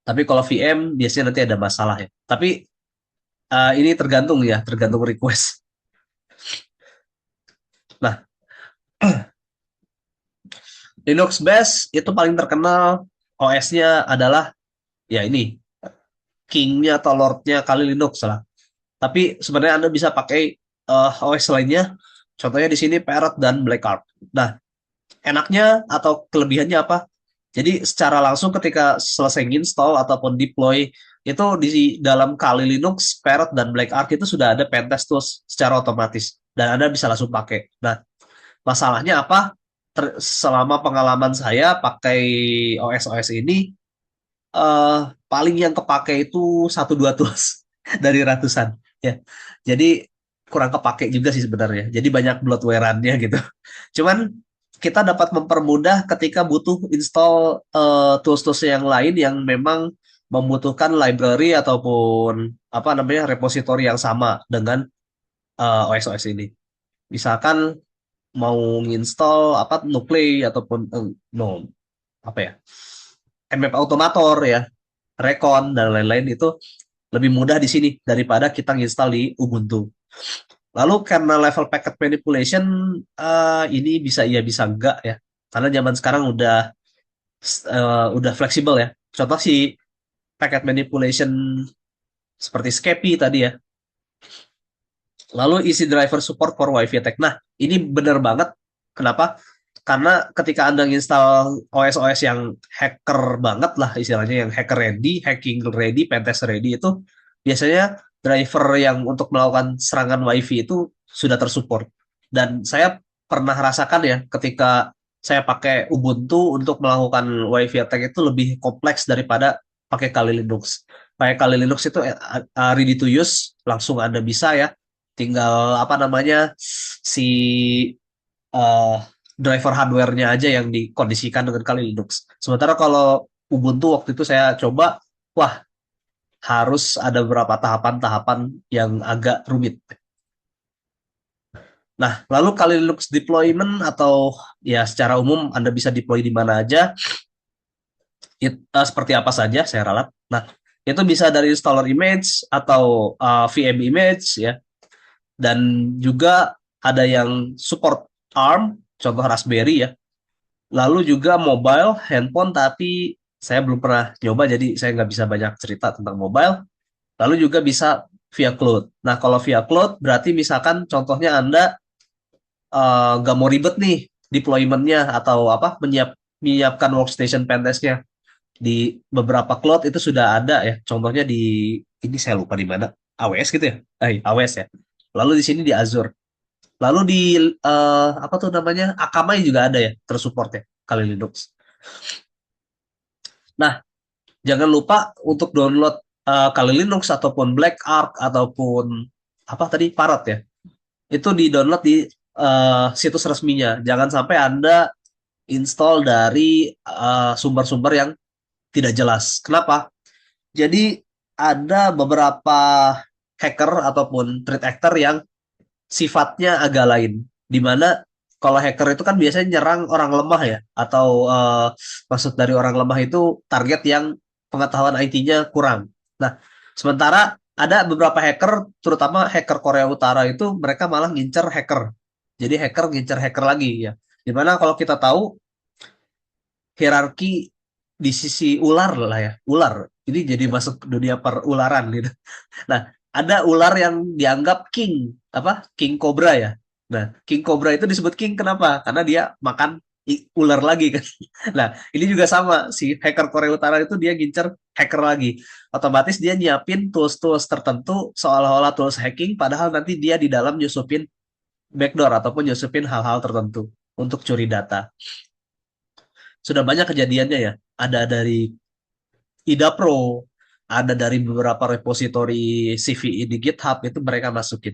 Tapi kalau VM biasanya nanti ada masalah ya. Tapi ini tergantung ya, tergantung request. Nah, Linux base itu paling terkenal OS-nya adalah ya ini King-nya atau Lord-nya Kali Linux lah. Tapi sebenarnya Anda bisa pakai OS lainnya. Contohnya di sini Parrot dan Black Ark. Nah, enaknya atau kelebihannya apa? Jadi secara langsung ketika selesai install ataupun deploy itu di dalam Kali Linux, Parrot dan Black Ark itu sudah ada pentest tools secara otomatis dan Anda bisa langsung pakai. Nah, masalahnya apa? Selama pengalaman saya pakai OS-OS ini paling yang kepake itu satu dua tools dari ratusan ya. Jadi kurang kepake juga sih sebenarnya. Jadi banyak bloatware-annya gitu. Cuman kita dapat mempermudah ketika butuh install tools-tools yang lain yang memang membutuhkan library ataupun apa namanya repository yang sama dengan OS-OS ini. Misalkan mau nginstall apa Nuclei ataupun no apa ya Nmap Automator ya, Recon dan lain-lain itu lebih mudah di sini daripada kita nginstal di Ubuntu. Lalu karena level packet manipulation ini bisa iya bisa enggak ya. Karena zaman sekarang udah fleksibel ya. Contoh si packet manipulation seperti Scapy tadi ya. Lalu isi driver support for Wi-Fi attack. Nah, ini benar banget. Kenapa? Karena ketika Anda install OS-OS yang hacker banget lah istilahnya, yang hacker ready, hacking ready, pentest ready itu biasanya driver yang untuk melakukan serangan WiFi itu sudah tersupport. Dan saya pernah rasakan ya ketika saya pakai Ubuntu untuk melakukan WiFi attack itu lebih kompleks daripada pakai Kali Linux. Pakai Kali Linux itu ready to use, langsung Anda bisa ya. Tinggal apa namanya si uh, driver hardware-nya aja yang dikondisikan dengan Kali Linux. Sementara kalau Ubuntu waktu itu saya coba, wah harus ada beberapa tahapan-tahapan yang agak rumit. Nah, lalu Kali Linux deployment atau ya secara umum Anda bisa deploy di mana aja, seperti apa saja saya ralat. Nah, itu bisa dari installer image atau VM image ya, dan juga ada yang support ARM, contoh Raspberry ya. Lalu juga mobile, handphone, tapi saya belum pernah nyoba, jadi saya nggak bisa banyak cerita tentang mobile. Lalu juga bisa via cloud. Nah, kalau via cloud berarti misalkan contohnya Anda nggak mau ribet nih deployment-nya atau apa menyiapkan workstation pentestnya di beberapa cloud itu sudah ada ya. Contohnya di ini saya lupa di mana, AWS gitu ya, AWS ya. Lalu di sini di Azure. Lalu di apa tuh namanya, Akamai juga ada ya tersupport ya Kali Linux. Nah, jangan lupa untuk download Kali Linux ataupun Black Ark ataupun apa tadi Parrot ya. Itu di download di situs resminya. Jangan sampai Anda install dari sumber-sumber yang tidak jelas. Kenapa? Jadi ada beberapa hacker ataupun threat actor yang sifatnya agak lain. Di mana kalau hacker itu kan biasanya nyerang orang lemah ya, atau maksud dari orang lemah itu target yang pengetahuan IT-nya kurang. Nah, sementara ada beberapa hacker, terutama hacker Korea Utara itu mereka malah ngincer hacker. Jadi hacker ngincer hacker lagi ya. Dimana kalau kita tahu hierarki di sisi ular lah ya, ular. Ini jadi masuk dunia perularan gitu. Nah, ada ular yang dianggap king, apa? King Cobra ya. Nah, King Cobra itu disebut king kenapa? Karena dia makan ular lagi kan. Nah, ini juga sama, si hacker Korea Utara itu dia gincer hacker lagi. Otomatis dia nyiapin tools-tools tertentu seolah-olah tools hacking, padahal nanti dia di dalam nyusupin backdoor ataupun nyusupin hal-hal tertentu untuk curi data. Sudah banyak kejadiannya ya. Ada dari IDA Pro, ada dari beberapa repository CVE di GitHub itu mereka masukin.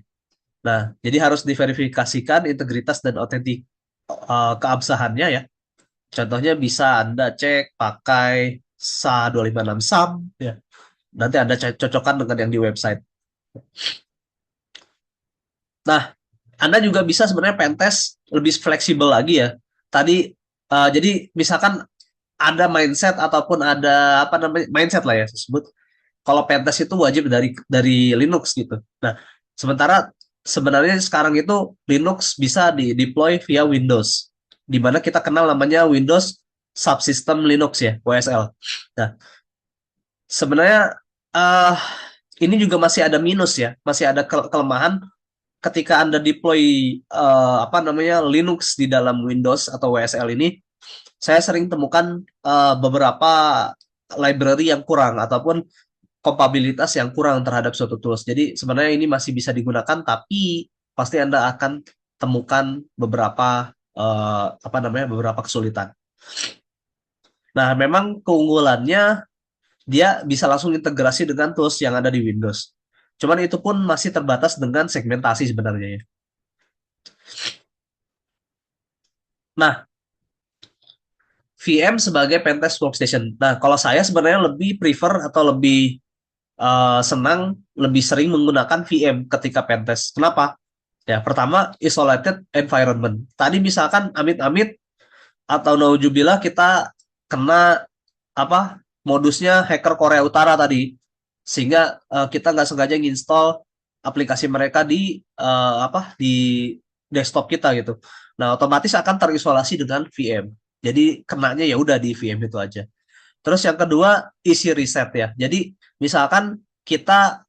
Nah, jadi harus diverifikasikan integritas dan otentik keabsahannya ya. Contohnya bisa Anda cek pakai SA256 SAM ya. Nanti Anda cocokkan dengan yang di website. Nah, Anda juga bisa sebenarnya pentest lebih fleksibel lagi ya. Tadi jadi misalkan ada mindset ataupun ada apa namanya mindset lah ya disebut. Kalau pentest itu wajib dari Linux gitu. Nah, sementara sebenarnya sekarang itu Linux bisa di deploy via Windows, di mana kita kenal namanya Windows Subsystem Linux ya, WSL. Nah, sebenarnya uh, ini juga masih ada minus ya, masih ada kelemahan ketika Anda deploy apa namanya Linux di dalam Windows atau WSL ini. Saya sering temukan beberapa library yang kurang ataupun kompabilitas yang kurang terhadap suatu tools. Jadi sebenarnya ini masih bisa digunakan, tapi pasti Anda akan temukan beberapa apa namanya beberapa kesulitan. Nah, memang keunggulannya dia bisa langsung integrasi dengan tools yang ada di Windows. Cuman itu pun masih terbatas dengan segmentasi sebenarnya ya. Nah, VM sebagai pentest workstation. Nah, kalau saya sebenarnya lebih prefer atau lebih senang, lebih sering menggunakan VM ketika pentest. Kenapa? Ya, pertama, isolated environment. Tadi misalkan amit-amit atau naujubillah kita kena apa modusnya hacker Korea Utara tadi, sehingga kita nggak sengaja nginstall aplikasi mereka di apa di desktop kita gitu. Nah, otomatis akan terisolasi dengan VM. Jadi kenanya ya udah di VM itu aja. Terus yang kedua, isi reset ya. Jadi misalkan kita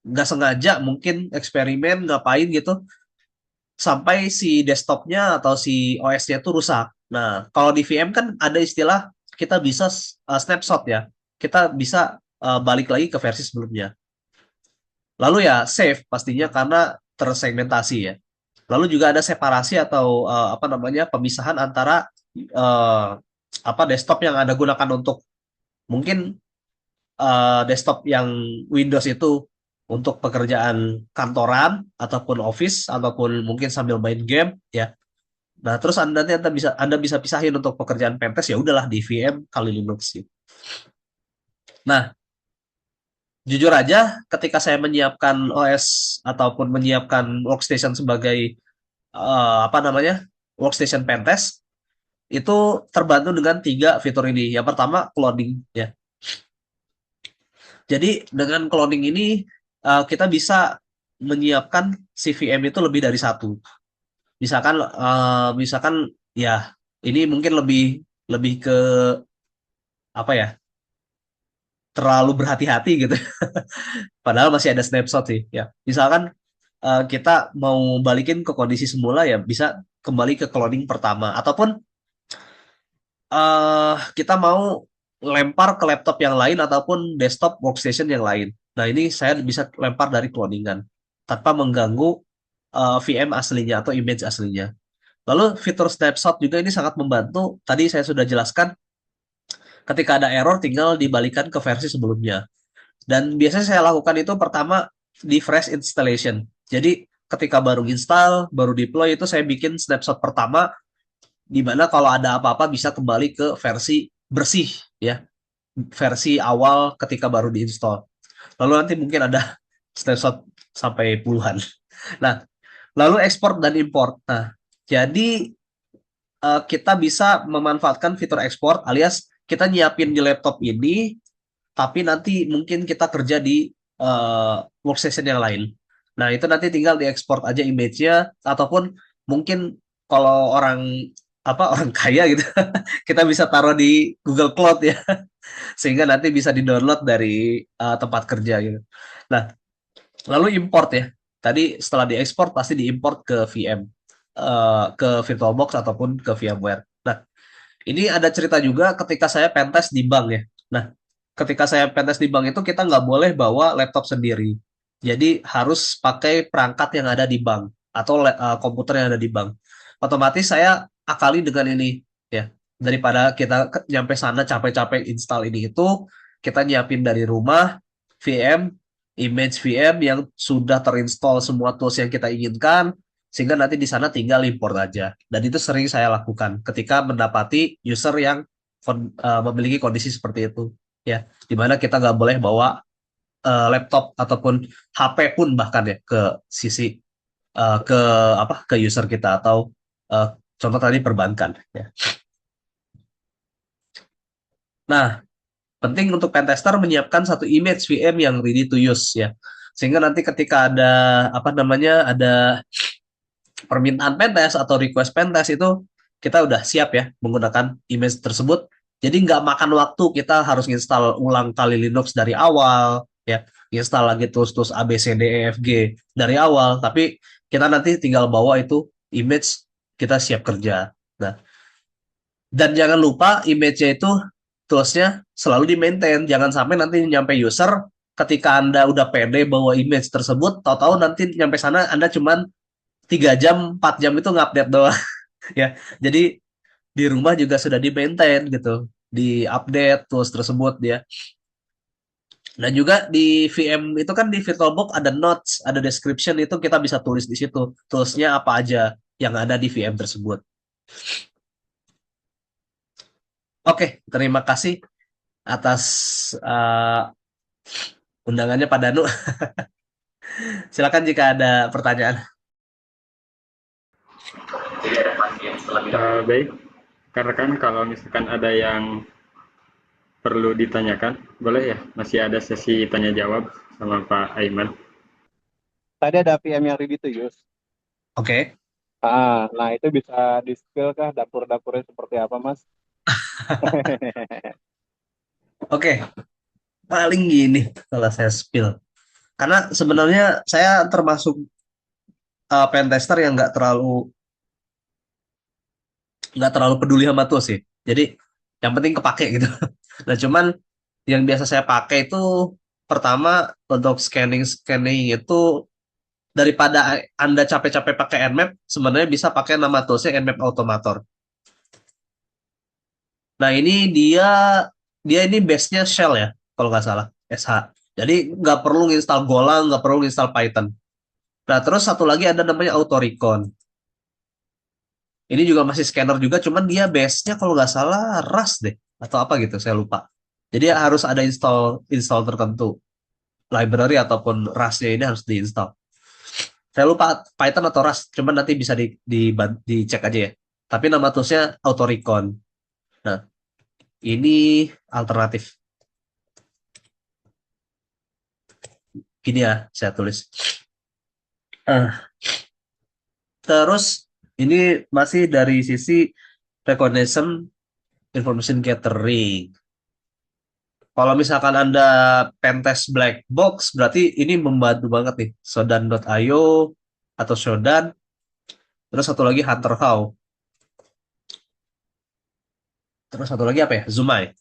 nggak sengaja mungkin eksperimen ngapain gitu sampai si desktopnya atau si OS-nya itu rusak. Nah, kalau di VM kan ada istilah kita bisa snapshot ya. Kita bisa balik lagi ke versi sebelumnya. Lalu ya save pastinya karena tersegmentasi ya. Lalu juga ada separasi atau apa namanya pemisahan antara apa desktop yang Anda gunakan untuk mungkin desktop yang Windows itu untuk pekerjaan kantoran ataupun office ataupun mungkin sambil main game ya. Nah, terus Anda bisa pisahin untuk pekerjaan pentest ya udahlah di VM kali Linux gitu. Nah, jujur aja ketika saya menyiapkan OS ataupun menyiapkan workstation sebagai apa namanya workstation pentest itu terbantu dengan 3 fitur ini. Yang pertama cloning ya. Jadi dengan cloning ini kita bisa menyiapkan CVM itu lebih dari satu. Misalkan ya ini mungkin lebih lebih ke apa ya terlalu berhati-hati gitu. Padahal masih ada snapshot sih ya. Misalkan kita mau balikin ke kondisi semula ya bisa kembali ke cloning pertama ataupun kita mau lempar ke laptop yang lain ataupun desktop workstation yang lain. Nah, ini saya bisa lempar dari cloningan tanpa mengganggu VM aslinya atau image aslinya. Lalu fitur snapshot juga ini sangat membantu. Tadi saya sudah jelaskan ketika ada error tinggal dibalikan ke versi sebelumnya. Dan biasanya saya lakukan itu pertama di fresh installation. Jadi ketika baru install, baru deploy itu saya bikin snapshot pertama di mana kalau ada apa-apa bisa kembali ke versi bersih ya, versi awal ketika baru diinstal. Lalu nanti mungkin ada snapshot sampai puluhan. Nah, lalu ekspor dan import. Nah, jadi kita bisa memanfaatkan fitur ekspor alias kita nyiapin di laptop ini tapi nanti mungkin kita kerja di workstation yang lain. Nah, itu nanti tinggal diekspor aja image-nya ataupun mungkin kalau orang kaya gitu, kita bisa taruh di Google Cloud ya, sehingga nanti bisa di-download dari tempat kerja gitu. Nah, lalu import ya. Tadi setelah diekspor pasti diimport ke VM, ke VirtualBox ataupun ke VMware. Nah, ini ada cerita juga ketika saya pentest di bank ya. Nah, ketika saya pentest di bank itu kita nggak boleh bawa laptop sendiri. Jadi harus pakai perangkat yang ada di bank atau komputer yang ada di bank. Otomatis saya akali dengan ini ya. Daripada kita nyampe sana capek-capek install ini itu, kita nyiapin dari rumah VM, image VM yang sudah terinstall semua tools yang kita inginkan, sehingga nanti di sana tinggal import aja. Dan itu sering saya lakukan ketika mendapati user yang memiliki kondisi seperti itu ya, dimana kita nggak boleh bawa laptop ataupun HP pun bahkan ya ke sisi ke apa ke user kita atau contoh tadi perbankan ya. Nah, penting untuk pentester menyiapkan satu image VM yang ready to use ya, sehingga nanti ketika ada apa namanya ada permintaan pentest atau request pentest itu kita udah siap ya menggunakan image tersebut. Jadi nggak makan waktu kita harus install ulang kali Linux dari awal ya, install lagi tools-tools A B C D E F G dari awal, tapi kita nanti tinggal bawa itu image, kita siap kerja. Nah, dan jangan lupa image-nya itu toolsnya selalu di-maintain, jangan sampai nanti nyampe user ketika Anda udah pede bawa image tersebut, tahu-tahu nanti nyampe sana Anda cuman 3 jam, 4 jam itu ngupdate doang ya. Jadi di rumah juga sudah di-maintain gitu, di-update tools tersebut dia. Dan juga di VM itu kan di VirtualBox ada notes, ada description, itu kita bisa tulis di situ toolsnya apa aja yang ada di VM tersebut. Oke, terima kasih atas undangannya Pak Danu. Silakan jika ada pertanyaan. Baik, karena kan kalau misalkan ada yang perlu ditanyakan, boleh ya? Masih ada sesi tanya jawab sama Pak Aiman. Tadi ada VM yang ready to use. Oke. Nah itu bisa di-spill kah dapur-dapurnya seperti apa, Mas? Oke. Paling gini kalau saya spill. Karena sebenarnya saya termasuk pentester yang nggak terlalu peduli sama tuh sih. Jadi yang penting kepake gitu. Nah, cuman yang biasa saya pakai itu pertama untuk scanning itu daripada Anda capek-capek pakai Nmap, sebenarnya bisa pakai nama toolsnya Nmap Automator. Nah, ini dia ini base-nya Shell ya, kalau nggak salah, SH. Jadi nggak perlu install Golang, nggak perlu install Python. Nah, terus satu lagi ada namanya Auto-Recon. Ini juga masih scanner juga, cuman dia base-nya kalau nggak salah Rust deh, atau apa gitu, saya lupa. Jadi harus ada install tertentu. library ataupun Rust-nya ini harus diinstal. Saya lupa Python atau Rust, cuman nanti bisa dicek aja ya. Tapi nama toolsnya Autoricon. Nah, ini alternatif. Gini ya, saya tulis. Terus ini masih dari sisi recognition information gathering. Kalau misalkan Anda pentest black box, berarti ini membantu banget nih. Shodan.io atau Shodan. Terus satu lagi Hunter How. Terus satu lagi apa ya? Zoomai.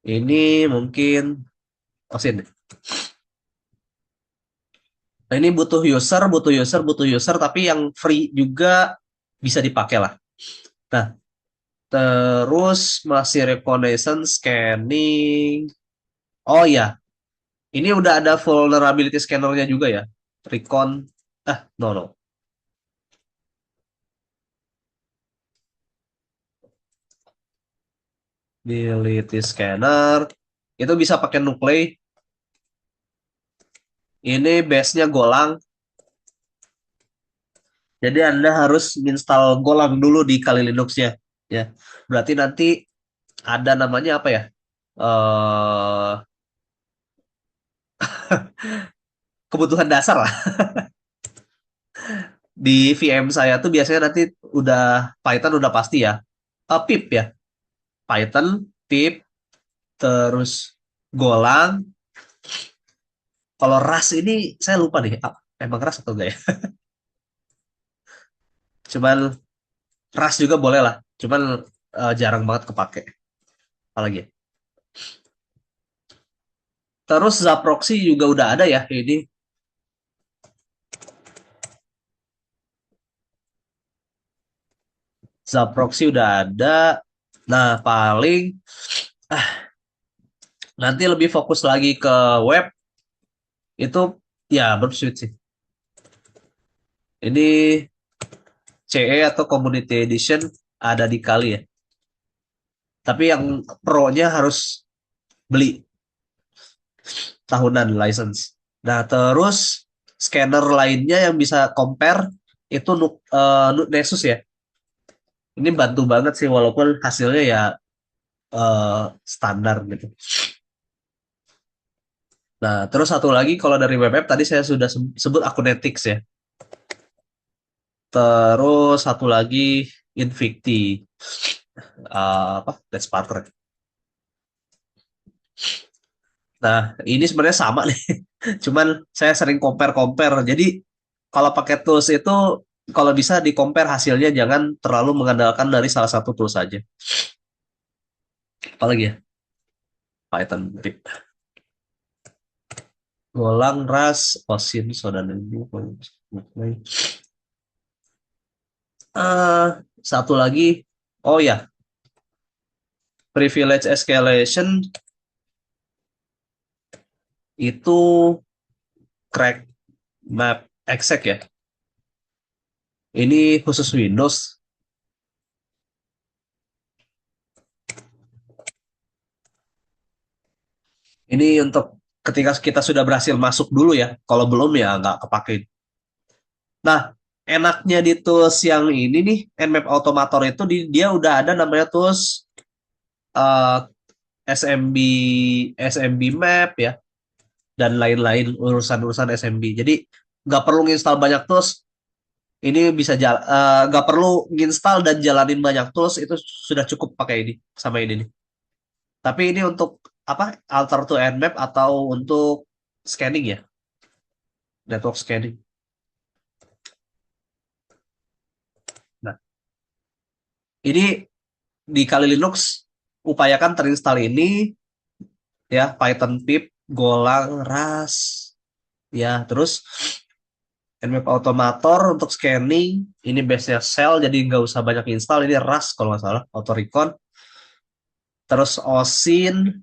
Ini mungkin Osin. Nah, ini butuh user, tapi yang free juga bisa dipakai lah. Nah, terus masih reconnaissance, scanning. Oh ya, ini udah ada vulnerability scanner-nya juga ya. Recon, no. Ability scanner, itu bisa pakai Nuclei. Ini base-nya Golang. Jadi Anda harus install Golang dulu di Kali Linux-nya. Ya, berarti nanti ada namanya apa ya? Kebutuhan dasar lah. Di VM saya tuh biasanya nanti udah Python udah pasti ya. Pip ya. Python, pip, terus Golang. Kalau Rust ini saya lupa nih. Emang Rust atau enggak ya? Cuman Rust juga boleh lah. Cuman jarang banget kepake. Apalagi ya? Terus Zaproxy juga udah ada ya ini. Zaproxy udah ada. Nah, paling nanti lebih fokus lagi ke web. Itu ya Burp Suite sih. Ini CE atau Community Edition ada di Kali ya. Tapi yang pro-nya harus beli tahunan license. Nah, terus scanner lainnya yang bisa compare itu Nexus ya. Ini bantu banget sih walaupun hasilnya ya standar gitu. Nah, terus satu lagi kalau dari web app tadi saya sudah sebut Akunetics ya. Terus satu lagi Invicti. Let's Partner. Nah, ini sebenarnya sama nih. Cuman saya sering compare. Jadi kalau pakai tools itu kalau bisa di-compare hasilnya jangan terlalu mengandalkan dari salah satu tools saja. Apalagi ya? Python pip. Golang, Rust, Osin, Shodan ini. Satu lagi. Oh ya. Privilege escalation itu crack map exec ya. Ini khusus Windows. Ini untuk ketika kita sudah berhasil masuk dulu ya. Kalau belum ya nggak kepake. Nah, enaknya di tools yang ini nih, Nmap Automator itu dia udah ada namanya tools SMB map ya. Dan lain-lain urusan-urusan SMB. Jadi nggak perlu nginstal banyak tools. Ini bisa nggak perlu nginstal dan jalanin banyak tools, itu sudah cukup pakai ini sama ini nih. Tapi ini untuk apa? Alter to Nmap atau untuk scanning ya. Network scanning. Nah, ini di Kali Linux upayakan terinstall ini ya, Python pip, Golang, Rust ya, terus Nmap Automator untuk scanning, ini base-nya Shell, jadi nggak usah banyak install. Ini Rust kalau nggak salah, Autoricon. Terus Osin.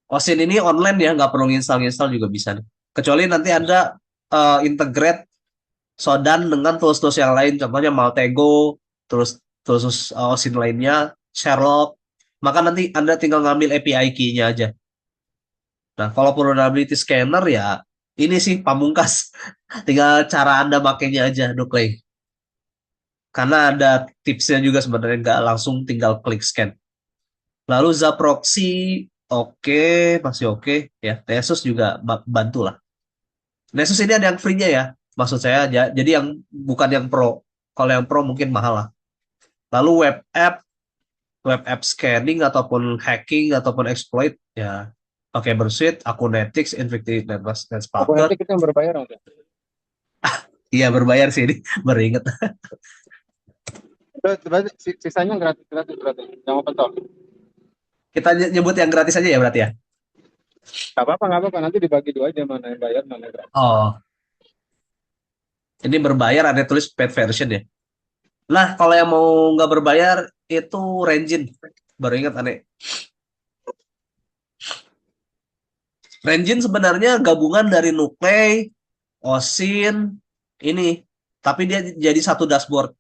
Osin ini online ya, nggak perlu install juga bisa. Kecuali nanti Anda integrate Shodan dengan tools-tools yang lain, contohnya Maltego, terus tools Osin lainnya, Sherlock. maka nanti Anda tinggal ngambil API key-nya aja. Nah, kalau vulnerability scanner ya ini sih pamungkas. Tinggal cara Anda makainya aja, Clay. Karena ada tipsnya juga sebenarnya, nggak langsung tinggal klik scan. Lalu Zaproxy, oke, masih oke. Ya, Nessus juga bantu lah. Nessus ini ada yang free-nya ya. Maksud saya, jadi yang bukan yang pro. Kalau yang pro mungkin mahal lah. Lalu web app scanning ataupun hacking ataupun exploit ya pakai Bersuit, Akunetics, Invictus, dan Aku nanti Sparker. kita yang berbayar nggak? Iya berbayar sih ini, baru inget. Berarti sisanya gratis berarti. Jangan open source. Kita nyebut yang gratis aja ya berarti ya. Nggak apa-apa. Nanti dibagi dua aja mana yang bayar, mana yang gratis. Oh, ini berbayar ada tulis paid version ya. Nah, kalau yang mau nggak berbayar itu Renjin. Baru ingat aneh. Renjin sebenarnya gabungan dari Nuclei, Osin, ini. Tapi dia jadi satu dashboard.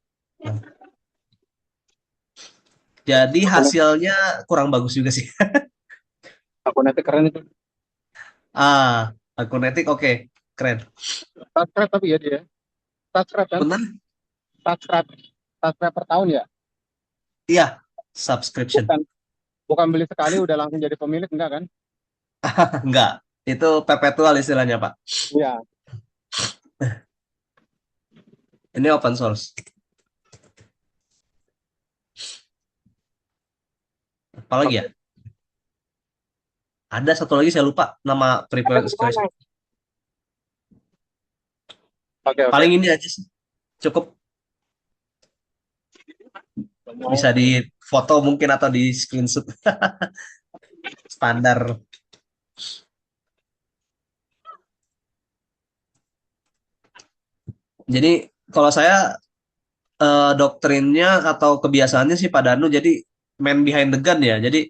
Jadi hasilnya kurang bagus juga sih. Aku nanti keren itu. Akunetik oke, keren. Subscribe tapi ya dia. Subscribe kan? Bener? Subscribe per tahun ya? Iya, subscription. Bukan beli sekali udah langsung jadi pemilik, enggak kan? Enggak, itu perpetual istilahnya, Pak. Iya. Ini open source. Apalagi ya? Ada satu lagi saya lupa nama preference. Oke. Paling ini aja sih. Cukup. Bisa di foto mungkin atau di screenshot. Standar. Jadi kalau saya doktrinnya atau kebiasaannya sih Pak Danu jadi man behind the gun ya. Jadi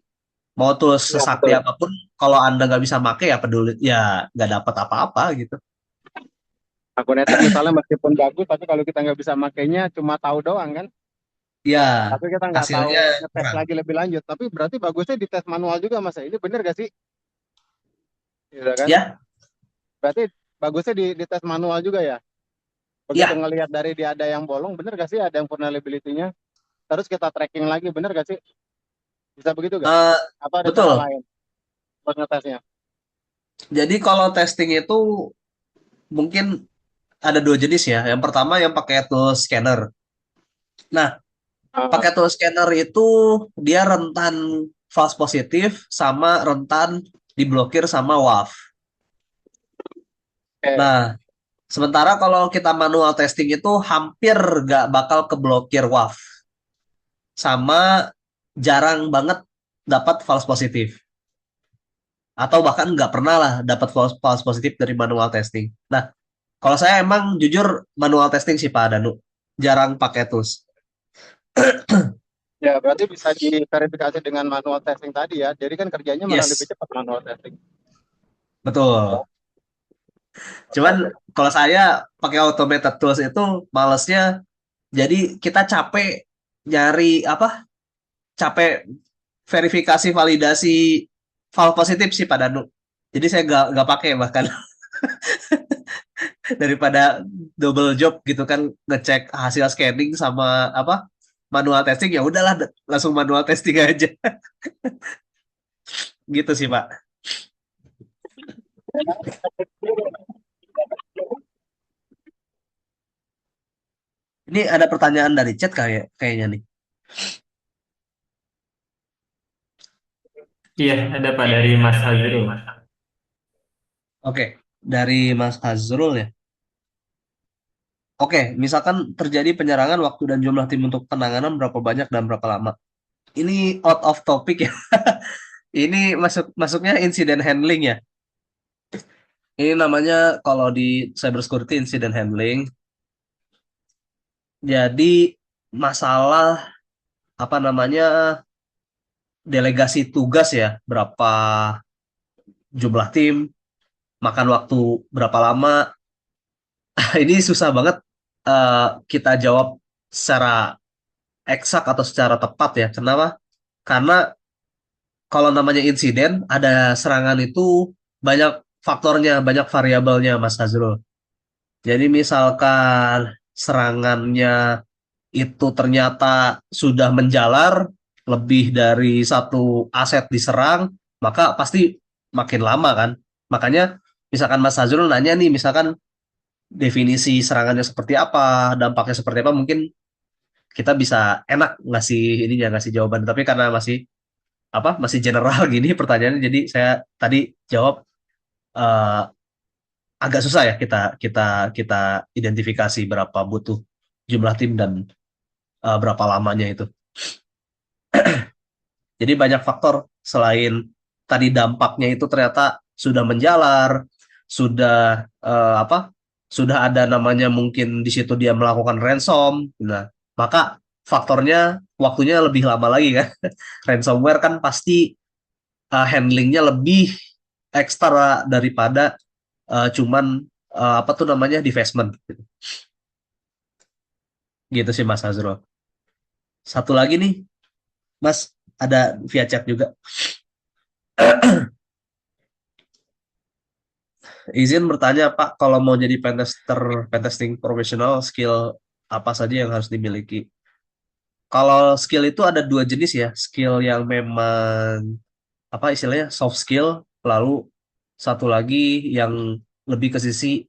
mau tools Ya, sesakti betul. apapun, kalau Anda nggak bisa make ya peduli, ya nggak dapat apa-apa gitu. Akunetik misalnya meskipun bagus, tapi kalau kita nggak bisa makainya cuma tahu doang kan? Ya, Tapi kita nggak tahu hasilnya ngetes kurang. lagi lebih lanjut. Tapi berarti bagusnya di tes manual juga Mas. Ini bener gak sih? Iya kan? Ya, Berarti bagusnya di tes manual juga ya? Begitu ya, ngelihat dari dia ada yang bolong, bener gak sih ada yang vulnerability-nya? Terus kita tracking lagi, bener gak sih? Bisa begitu gak? eh, Apa ada cara betul. lain buat ngetesnya? Jadi kalau testing itu mungkin ada dua jenis ya. Yang pertama yang pakai tool scanner. Nah, Ah, pakai tool scanner itu dia rentan false positif sama rentan diblokir sama WAF. Oke. Nah, sementara kalau kita manual testing itu hampir nggak bakal keblokir WAF. Sama jarang banget dapat false positif. Atau bahkan nggak pernah lah dapat false positif dari manual testing. Nah, kalau saya emang jujur manual testing sih Pak Danu. Jarang pakai tools. Ya, berarti bisa diverifikasi dengan manual testing tadi ya. Jadi kan kerjanya malah lebih Yes, cepat manual testing. betul. Cuman Oke. kalau saya pakai automated tools itu malesnya jadi kita capek nyari apa? Capek verifikasi validasi file positif sih Pak Danu. Jadi saya nggak pakai bahkan daripada double job gitu kan ngecek hasil scanning sama apa manual testing ya udahlah langsung manual testing aja gitu sih Pak. Ini ada pertanyaan dari chat kayaknya nih. Iya, ada Pak dari Mas Hazrul. Oke, dari Mas Azrul ya. Oke, misalkan terjadi penyerangan waktu dan jumlah tim untuk penanganan berapa banyak dan berapa lama. Ini out of topic ya. Ini masuknya incident handling ya. Ini namanya kalau di cybersecurity incident handling. Jadi masalah apa namanya delegasi tugas ya, berapa jumlah tim, makan waktu berapa lama. Ini susah banget kita jawab secara eksak atau secara tepat ya. Kenapa? Karena kalau namanya insiden, ada serangan itu banyak faktornya, banyak variabelnya, Mas Azrul. Jadi misalkan serangannya itu ternyata sudah menjalar, lebih dari satu aset diserang, maka pasti makin lama kan. Makanya misalkan Mas Azrul nanya nih, misalkan definisi serangannya seperti apa, dampaknya seperti apa, mungkin kita bisa enak ngasih ininya, ngasih jawaban. Tapi karena masih general gini pertanyaannya, jadi saya tadi jawab eh, agak susah ya kita kita kita identifikasi berapa butuh jumlah tim dan berapa lamanya itu. Jadi banyak faktor selain tadi dampaknya itu ternyata sudah menjalar, sudah sudah ada namanya mungkin di situ dia melakukan ransom. Nah, maka faktornya waktunya lebih lama lagi kan. Ransomware kan pasti handlingnya lebih ekstra daripada cuman apa tuh namanya divestment gitu. Gitu sih Mas Azrul. Satu lagi nih, Mas, ada via chat juga. Izin bertanya Pak, kalau mau jadi pentesting profesional, skill apa saja yang harus dimiliki? Kalau skill itu ada dua jenis ya, skill yang memang apa istilahnya soft skill, lalu satu lagi yang lebih ke sisi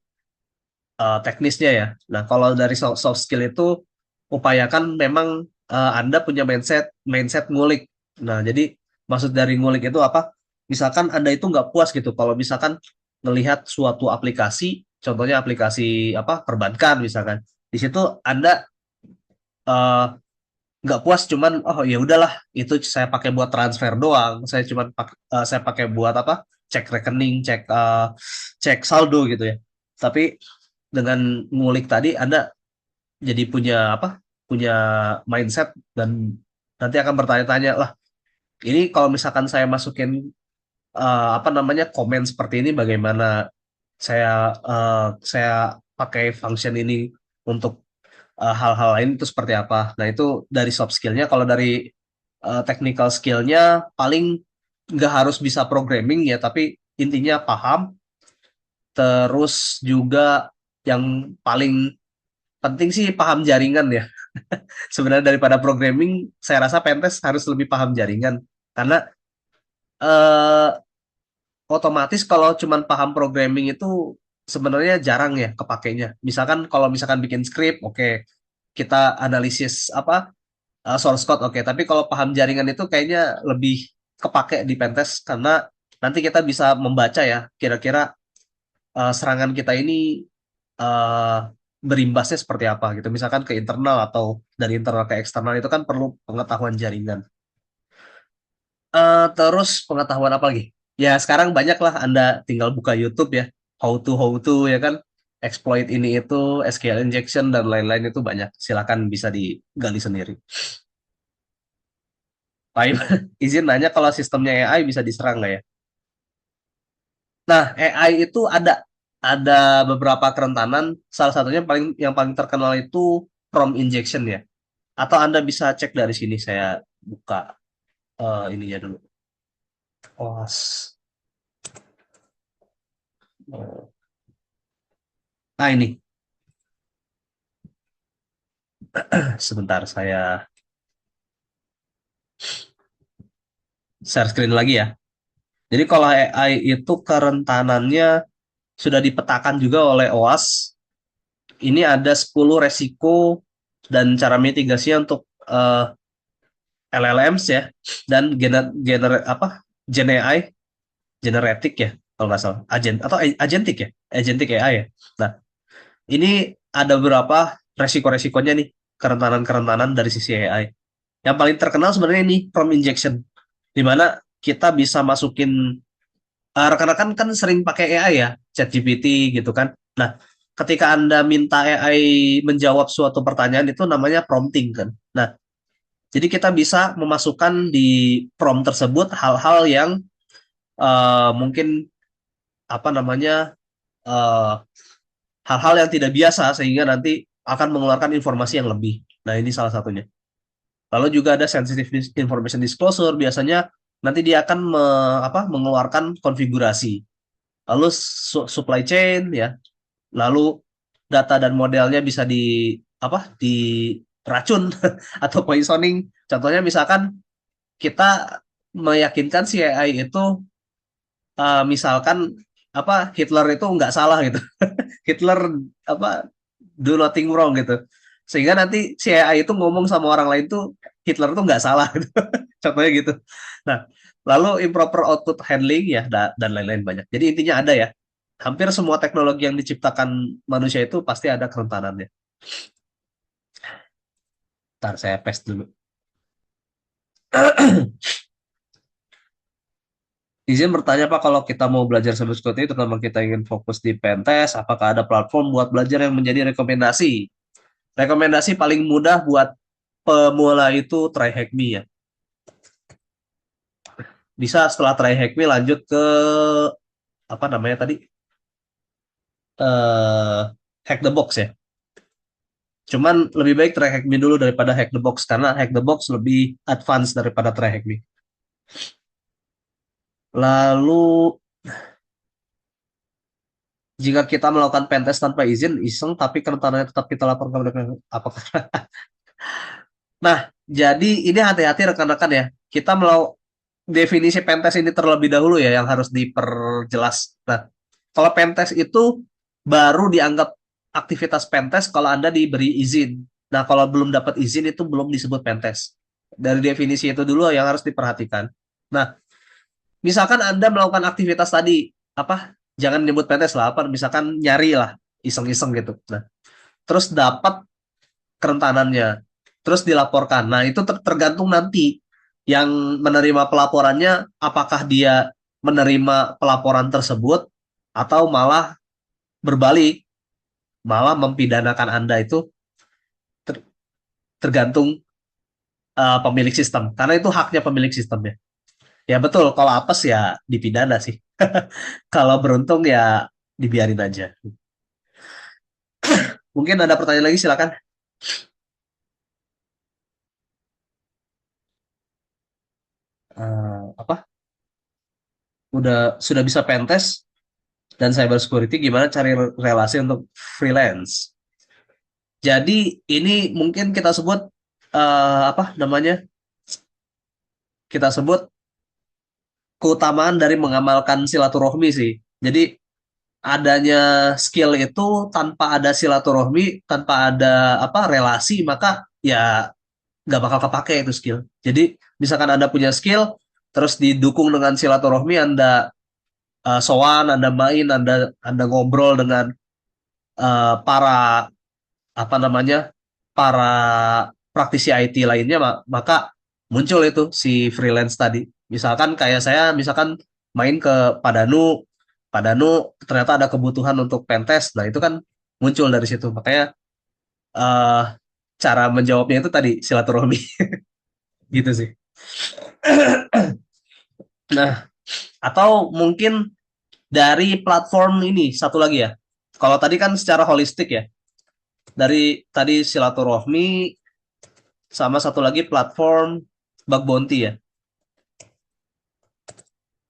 teknisnya ya. Nah, kalau dari soft skill itu upayakan memang Anda punya mindset mindset ngulik. Nah, jadi maksud dari ngulik itu apa? Misalkan Anda itu nggak puas gitu kalau misalkan melihat suatu aplikasi, contohnya aplikasi apa perbankan misalkan. Di situ Anda eh, nggak puas cuman oh ya udahlah itu saya pakai buat transfer doang, saya pakai buat apa? Cek rekening, cek saldo gitu ya. Tapi dengan ngulik tadi Anda jadi punya apa? Punya mindset dan nanti akan bertanya-tanya lah. Ini kalau misalkan saya masukin apa namanya komen seperti ini bagaimana saya pakai function ini untuk hal-hal lain itu seperti apa. Nah itu dari soft skillnya. Kalau dari technical skillnya paling nggak harus bisa programming ya, tapi intinya paham. Terus juga yang paling penting sih paham jaringan ya. Sebenarnya daripada programming, saya rasa Pentes harus lebih paham jaringan. Karena eh, otomatis kalau cuman paham programming itu sebenarnya jarang ya kepakainya. Misalkan bikin script, oke, kita analisis apa source code, oke. Tapi kalau paham jaringan itu kayaknya lebih kepake di Pentes karena nanti kita bisa membaca ya kira-kira serangan kita ini eh, berimbasnya seperti apa gitu. Misalkan ke internal atau dari internal ke eksternal itu kan perlu pengetahuan jaringan. Terus pengetahuan apa lagi? Ya sekarang banyak lah Anda tinggal buka YouTube ya, how to ya kan, exploit ini itu, SQL injection dan lain-lain itu banyak. Silakan bisa digali sendiri. Pak izin nanya kalau sistemnya AI bisa diserang nggak ya? Nah, AI itu ada beberapa kerentanan. Salah satunya yang paling terkenal itu prompt injection ya. Atau Anda bisa cek dari sini. Saya buka ininya dulu. OAS. Nah ini, sebentar saya share screen lagi ya. Jadi kalau AI itu kerentanannya sudah dipetakan juga oleh OAS. Ini ada 10 resiko dan cara mitigasinya untuk LLMs ya dan Gen AI, generatif ya kalau nggak salah, agentic ya, agentic AI ya. Nah, ini ada beberapa resiko-resikonya nih, kerentanan-kerentanan dari sisi AI. Yang paling terkenal sebenarnya ini prompt injection, di mana kita bisa masukin rekan-rekan kan sering pakai AI ya, ChatGPT gitu kan. Nah, ketika Anda minta AI menjawab suatu pertanyaan itu namanya prompting kan. Nah, jadi kita bisa memasukkan di prompt tersebut hal-hal yang mungkin apa namanya eh, hal-hal yang tidak biasa sehingga nanti akan mengeluarkan informasi yang lebih. Nah, ini salah satunya. Lalu juga ada sensitive information disclosure, biasanya nanti dia akan mengeluarkan konfigurasi. Lalu supply chain ya, lalu data dan modelnya bisa diracun atau poisoning. Contohnya misalkan kita meyakinkan si AI itu misalkan Hitler itu nggak salah gitu. Hitler apa do nothing wrong gitu. Sehingga nanti si AI itu ngomong sama orang lain tuh Hitler tuh nggak salah gitu. Contohnya gitu. Nah, lalu improper output handling ya dan lain-lain banyak. Jadi intinya ada ya. Hampir semua teknologi yang diciptakan manusia itu pasti ada kerentanannya. Ntar saya paste dulu. Izin bertanya Pak, kalau kita mau belajar cybersecurity, terutama kita ingin fokus di pentest, apakah ada platform buat belajar yang menjadi rekomendasi? Rekomendasi paling mudah buat pemula itu TryHackMe ya. Bisa setelah TryHackMe lanjut ke apa namanya tadi? eh Hack the Box ya. Cuman lebih baik TryHackMe dulu daripada Hack the Box karena Hack the Box lebih advance daripada TryHackMe. Lalu jika kita melakukan pentest tanpa izin, iseng tapi kerentanannya tetap kita laporkan kepada apakah? Nah, jadi ini hati-hati rekan-rekan ya. Kita definisi pentest ini terlebih dahulu ya yang harus diperjelas. Nah, kalau pentest itu baru dianggap aktivitas pentest kalau Anda diberi izin. Nah, kalau belum dapat izin itu belum disebut pentest. Dari definisi itu dulu yang harus diperhatikan. Nah, misalkan Anda melakukan aktivitas tadi, jangan nyebut pentest lah, misalkan nyari lah, iseng-iseng gitu. Nah, terus dapat kerentanannya, terus dilaporkan. Nah, itu tergantung nanti yang menerima pelaporannya, apakah dia menerima pelaporan tersebut atau malah berbalik, malah mempidanakan Anda itu tergantung pemilik sistem. Karena itu haknya pemilik sistemnya. Ya betul, kalau apes ya dipidana sih. Kalau beruntung ya dibiarin aja. Mungkin ada pertanyaan lagi, silakan. Apa? Sudah bisa pentest dan cyber security, gimana cari relasi untuk freelance? Jadi ini mungkin kita sebut apa namanya? Kita sebut keutamaan dari mengamalkan silaturahmi sih. Jadi adanya skill itu tanpa ada silaturahmi, tanpa ada relasi, maka ya nggak bakal kepake itu skill. Jadi misalkan Anda punya skill, terus didukung dengan silaturahmi, Anda sowan, Anda main, Anda ngobrol dengan para para praktisi IT lainnya, maka muncul itu si freelance tadi. Misalkan kayak saya, misalkan main ke Padanu, ternyata ada kebutuhan untuk pentest, nah itu kan muncul dari situ. Makanya eh, cara menjawabnya itu tadi silaturahmi gitu sih. Nah, atau mungkin dari platform ini satu lagi ya. Kalau tadi kan secara holistik ya. Dari tadi silaturahmi sama satu lagi platform bug bounty ya.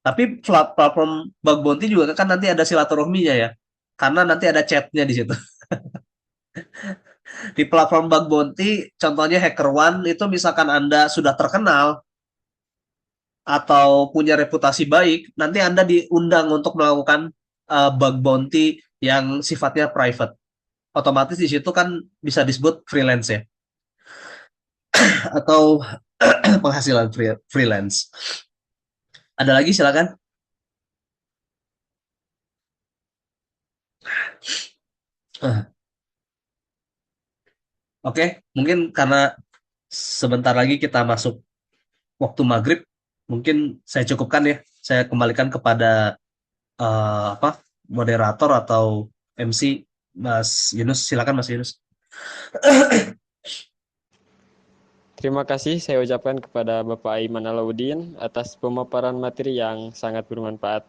Tapi platform bug bounty juga kan nanti ada silaturahminya ya. Karena nanti ada chatnya di situ. Di platform bug bounty, contohnya HackerOne itu misalkan Anda sudah terkenal atau punya reputasi baik, nanti Anda diundang untuk melakukan bug bounty yang sifatnya private. Otomatis di situ kan bisa disebut freelance ya, atau penghasilan freelance. Ada lagi silakan. Oke, mungkin karena sebentar lagi kita masuk waktu maghrib, mungkin saya cukupkan ya. Saya kembalikan kepada moderator atau MC Mas Yunus. Silakan Mas Yunus. Terima kasih saya ucapkan kepada Bapak Aiman Alauddin atas pemaparan materi yang sangat bermanfaat.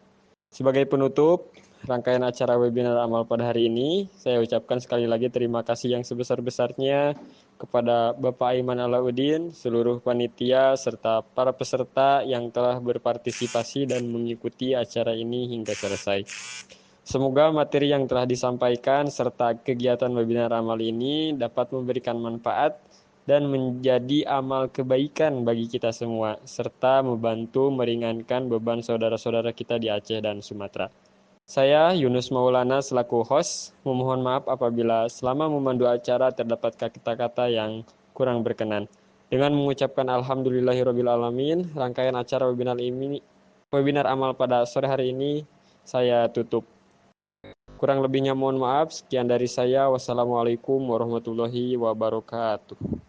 Sebagai penutup, rangkaian acara webinar amal pada hari ini. Saya ucapkan sekali lagi terima kasih yang sebesar-besarnya kepada Bapak Aiman Alauddin, seluruh panitia, serta para peserta yang telah berpartisipasi dan mengikuti acara ini hingga selesai. Semoga materi yang telah disampaikan serta kegiatan webinar amal ini dapat memberikan manfaat dan menjadi amal kebaikan bagi kita semua, serta membantu meringankan beban saudara-saudara kita di Aceh dan Sumatera. Saya, Yunus Maulana, selaku host, memohon maaf apabila selama memandu acara terdapat kata-kata yang kurang berkenan. Dengan mengucapkan Alhamdulillahirrabbilalamin, rangkaian acara webinar amal pada sore hari ini saya tutup. Kurang lebihnya mohon maaf. Sekian dari saya. Wassalamualaikum warahmatullahi wabarakatuh.